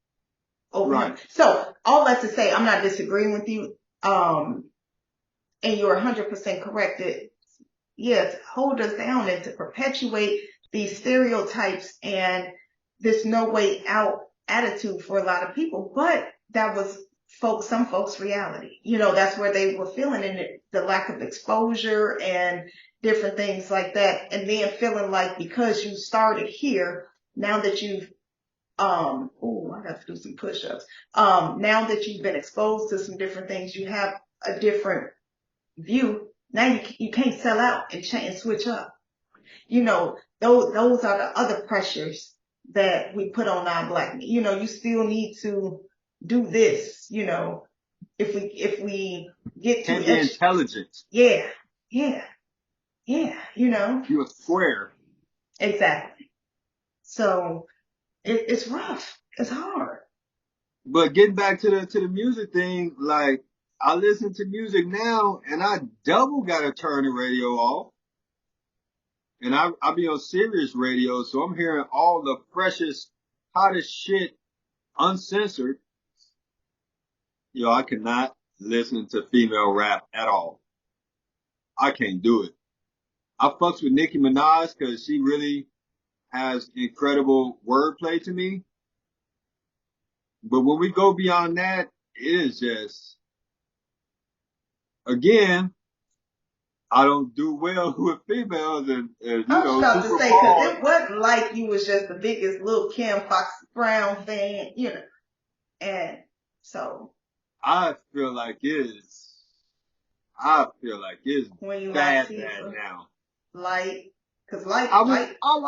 over him. Right. So all that to say, I'm not disagreeing with you. And you're 100% correct. Yes, hold us down and to perpetuate these stereotypes and this no way out attitude for a lot of people. But that was some folks' reality. That's where they were feeling in it, the lack of exposure and different things like that. And then feeling like because you started here, now that you've I got to do some push-ups. Now that you've been exposed to some different things, you have a different view. Now you can't sell out and change and switch up. Those are the other pressures that we put on our black. You still need to do this. If we get too Can be intelligent. yeah, yeah, yeah. You're a square. Exactly. So it's rough. It's hard. But getting back to the music thing, like I listen to music now and I double gotta turn the radio off. And I be on Sirius radio, so I'm hearing all the freshest, hottest shit uncensored. I cannot listen to female rap at all. I can't do it. I fucks with Nicki Minaj because she really has incredible wordplay to me. But when we go beyond that, it is just, again, I don't do well with females and you I was know, about to super say, because bald. it wasn't like you was just the biggest little Kim Fox Brown fan, and so I feel like it's, I feel like it's Queen bad Latifah, now. Light, because Light, I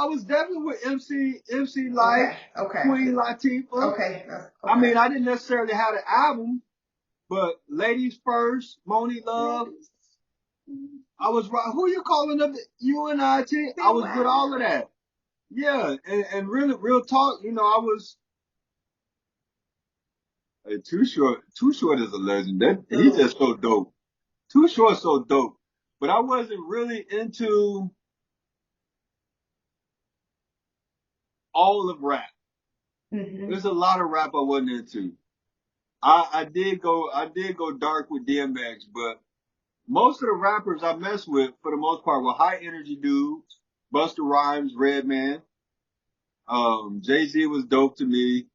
was definitely with MC Light, okay, Queen Latifah. okay, I okay. mean, I didn't necessarily have the album, but Ladies First, Moni Love, I was right. Who you calling up? UNIT? I was with all of that. Yeah, and really, real talk, you know, I was Too Short. Too Short is a legend. He's Dude. just so dope. Too Short, so dope. But I wasn't really into all of rap. Mm-hmm. There's a lot of rap I wasn't into. I did go dark with DMX, but most of the rappers I messed with, for the most part, were high energy dudes. Busta Rhymes, Redman. Jay-Z was dope to me.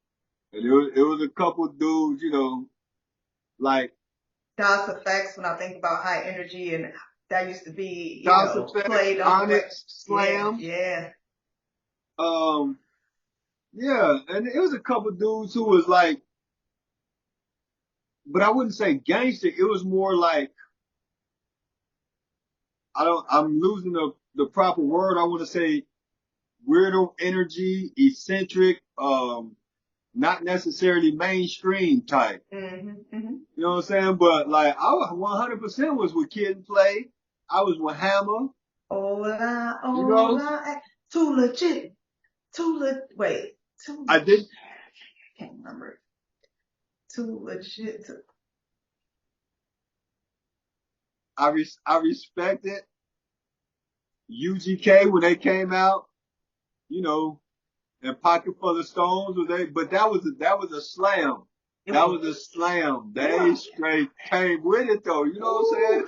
And it was a couple dudes, you know, like Das effects when I think about high energy, and that used to be, House Effects, played on the way. Onyx, Yeah, Slam. yeah. Um, yeah, and it was a couple dudes who was like, but I wouldn't say gangster. It was more like, I'm losing the proper word. I want to say weirdo energy, eccentric, not necessarily mainstream type. Mm-hmm, mm-hmm. You know what I'm saying? But like, I 100% was with Kid and Play. I was with Hammer. Hola, You know, hola, too legit, wait, too I legit. did. I can't remember it. Too legit. I respected UGK when they came out. You know, and Pocket Full of Stones was they, but that was a slam. That was a slam. They straight came with it though. You know what I'm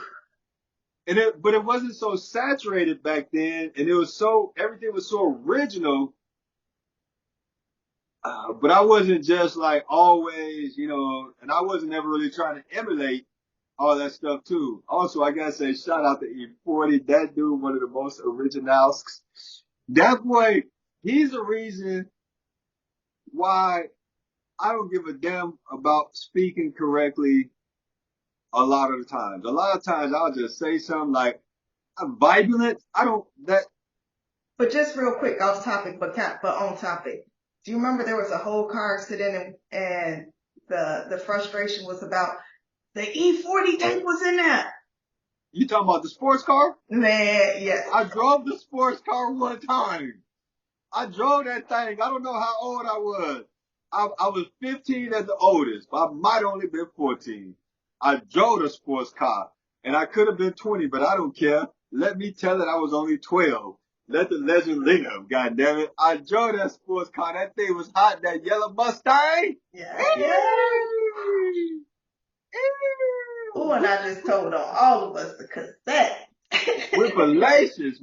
saying? But it wasn't so saturated back then, and it was so everything was so original. But I wasn't just like always, you know, and I wasn't ever really trying to emulate all that stuff too. Also, I gotta say, shout out to E40. That dude, one of the most originals. That boy, he's the reason why I don't give a damn about speaking correctly a lot of the times. A lot of times I'll just say something like, I'm vibrant. I don't, that, But just real quick, off topic, but on topic. Do you remember there was a whole car accident, and the frustration was about the E40 tank was in that? you talking about the sports car? Man, yes. I drove the sports car one time. I drove that thing. I don't know how old I was. I was 15 at the oldest, but I might only been 14. I drove the sports car, and I could have been 20, but I don't care. Let me tell it, I was only 12. Let the legend live, God damn it. I drove that sports car. That thing was hot, that yellow Mustang. Yeah, yeah. Oh, and I just told on all of us the cassette. Whippalacious.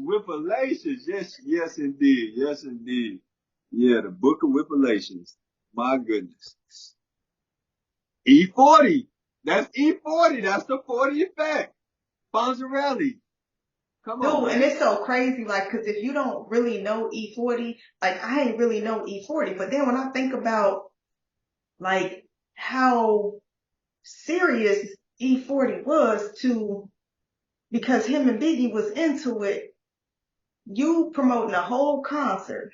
Yes, yes indeed. Yes indeed. Yeah, the book of Whippalacious. My goodness. E40. That's E40. That's the 40 effect. Fonzarelli. Come on, Dude, and man. it's so crazy, like, cause if you don't really know E40, like, I ain't really know E40, but then when I think about, like, how serious E40 was because him and Biggie was into it, you promoting a whole concert,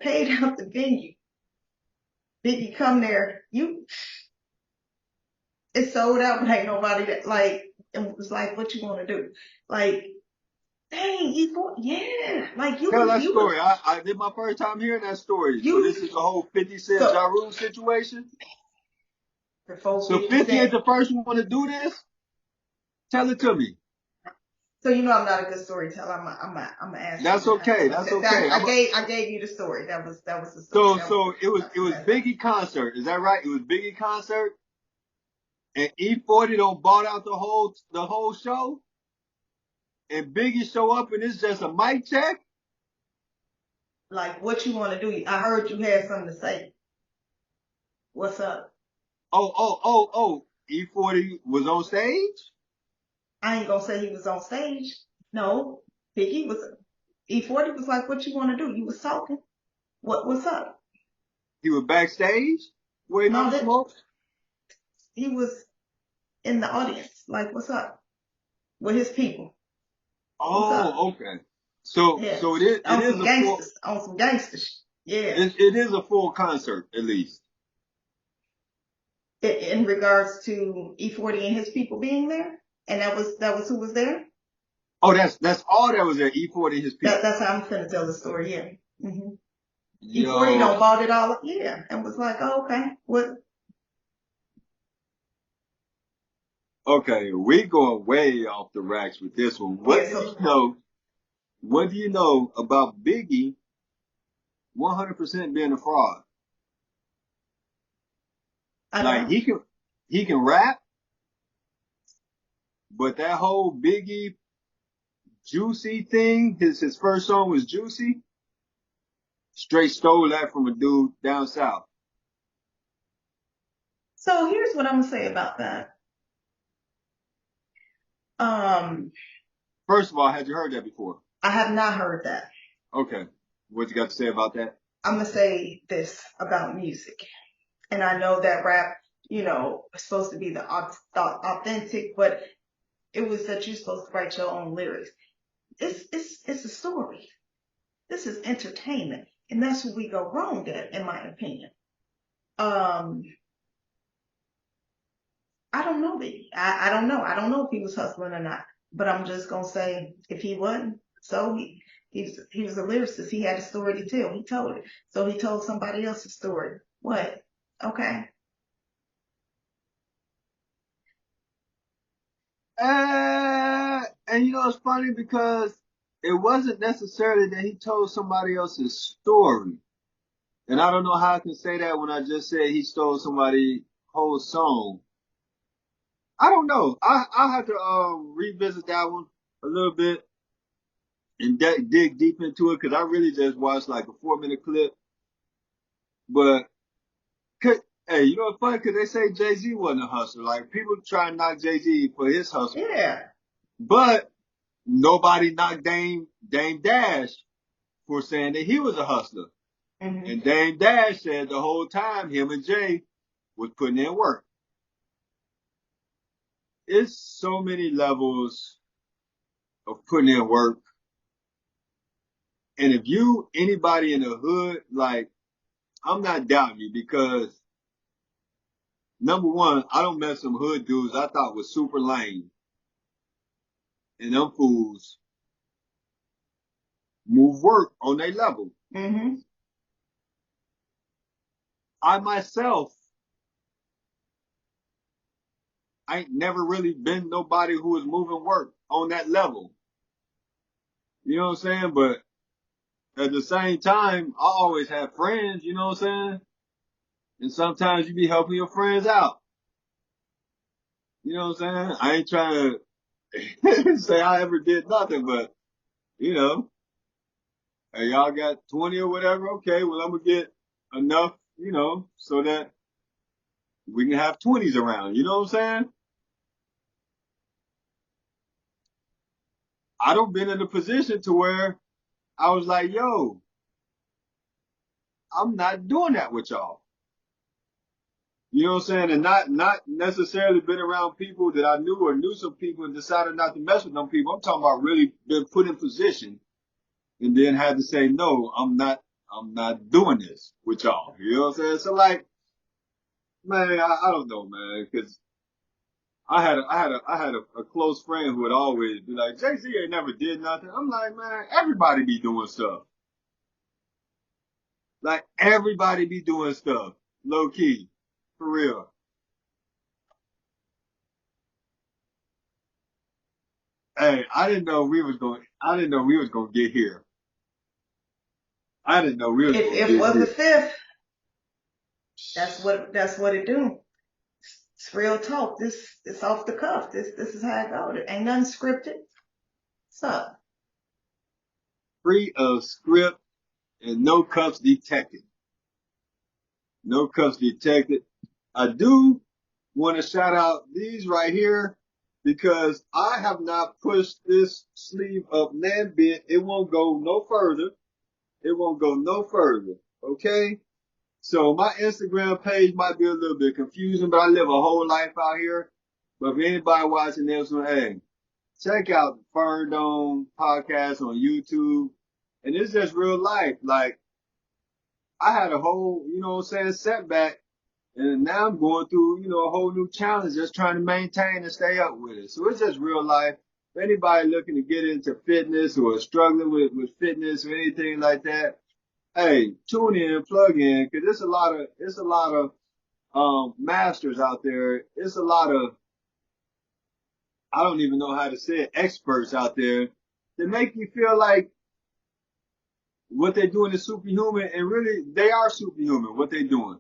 paid out the venue, Biggie come there, it's sold out, but ain't nobody that, like, it was like, what you want to do? Like, dang, E40, yeah, like, Tell that story. I did my first time hearing that story. So you, this is the whole 50 Cent so, Ja Rule situation. before So 50 50 is Cent. the first one to do this? Tell it to me. So you know I'm not a good storyteller. I'm gonna ask you. That's okay. That's okay. I gave you the story. That was the story. So it was Biggie concert. Is that right? It was Biggie concert, and E40 don't bought out the whole show, and Biggie show up and it's just a mic check. Like, what you want to do? I heard you had something to say. What's up? Oh. E40 was on stage? I ain't gonna say he was on stage. No, Biggie was. E40 was like, what you want to do? You was talking. What's up? He was backstage waiting on No, the that smoke? he was in the audience. Like, what's up? With his people. What's up? Oh, okay. So Yeah, so it on is some a full gangsters, on some gangsters. Yeah, it is a full concert at least. in regards to E40 and his people being there, and that was who was there. Oh, that's all that was at E40 and his people. That's how I'm finna tell the story. Yeah. E40 Yo, don't bought it all up. Yeah, and was like, oh, okay, what? okay, we going way off the racks with this one. Yeah, so What do you know about Biggie 100% being a fraud? I don't Like know. he can rap, but that whole Biggie Juicy thing, his first song was Juicy, straight stole that from a dude down south. So here's what I'm gonna say about that. Um, First of all, had you heard that before? I have not heard that. Okay. What you got to say about that? I'm gonna say this about music, and I know that rap, is supposed to be the authentic, but it was that you're supposed to write your own lyrics. It's a story. This is entertainment, and that's where we go wrong at, in my opinion. Um, I don't know, baby. I don't know. I don't know if he was hustling or not. But I'm just gonna say if he wasn't, so he was a lyricist. He had a story to tell. He told it. So he told somebody else's story. What? Okay. And you know, it's funny because it wasn't necessarily that he told somebody else's story. And I don't know how I can say that when I just said he stole somebody's whole song. I don't know. I'll have to revisit that one a little bit and dig deep into it because I really just watched like a 4 minute clip. But hey, you know what's funny? Because they say Jay Z wasn't a hustler. Like people try and knock Jay Z for his hustle, Yeah. but nobody knocked Dame Dash for saying that he was a hustler. Hmm. And Dame Dash said the whole time him and Jay was putting in work. It's so many levels of putting in work. And if anybody in the hood, like, I'm not doubting you because number one, I don't met some hood dudes I thought was super lame. And them fools move work on their level. Hmm. I myself, I ain't never really been nobody who was moving work on that level. You know what I'm saying? But at the same time, I always have friends, you know what I'm saying? And sometimes you be helping your friends out. You know what I'm saying? I ain't trying to say I ever did nothing, but you know, hey, y'all got 20 or whatever. Okay, well, I'm gonna get enough, so that we can have 20s around. You know what I'm saying? I don't been in a position to where I was like, yo, I'm not doing that with y'all. You know what I'm saying? And not necessarily been around people that I knew or knew some people and decided not to mess with them people. I'm talking about really been put in position and then had to say, no, I'm not doing this with y'all. You know what I'm saying? So like, man, I don't know, man, because I had a close friend who would always be like, Jay Z ain't never did nothing. I'm like, man, everybody be doing stuff. Like everybody be doing stuff, low key, for real. Hey, I didn't know we was going. I didn't know we was going to get here. I didn't know we was If going to if get was the here. fifth, that's what it do. It's real talk. This it's off the cuff. This is how it go. There ain't nothing scripted. What's up? Free of script, and no cups detected. No cups detected. I do want to shout out these right here because I have not pushed this sleeve up nan bit. It won't go no further. It won't go no further. Okay? So my Instagram page might be a little bit confusing, but I live a whole life out here. But if anybody watching this one, hey, check out the Fern Dome podcast on YouTube. And it's just real life. Like, I had a whole, you know what I'm saying, setback. And now I'm going through, you know, a whole new challenge, just trying to maintain and stay up with it. So it's just real life. If anybody looking to get into fitness or struggling with fitness or anything like that, hey, tune in, plug in, because it's a lot of masters out there. It's a lot of, I don't even know how to say it, experts out there that make you feel like what they're doing is superhuman, and really they are superhuman. What they're doing,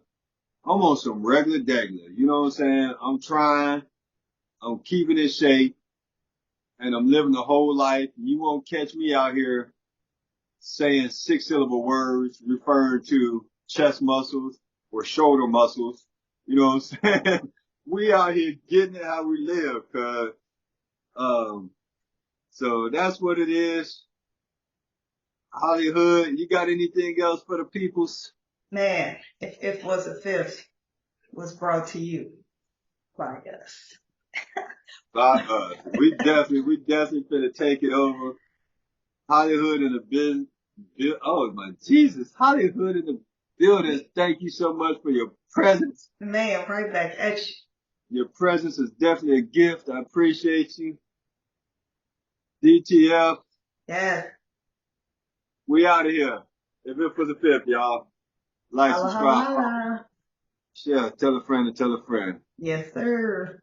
I'm on some regular degular. You know what I'm saying? I'm trying. I'm keeping in shape, and I'm living the whole life. You won't catch me out here saying 6-syllable words referring to chest muscles or shoulder muscles. You know what I'm saying? We out here getting it how we live, cuz. Um, so that's what it is. Hollywood, you got anything else for the peoples? Man, if was a fifth was brought to you by us. By us. We definitely finna take it over. Hollywood in the business. Oh my Jesus, Hollywood in the building. Thank you so much for your presence. Man, right back at you. Your presence is definitely a gift. I appreciate you. DTF, Yeah. we out of here. If it was a fifth, y'all. Like, Holla, holla, subscribe, follow. holla. Share, tell a friend and tell a friend. Yes, sir.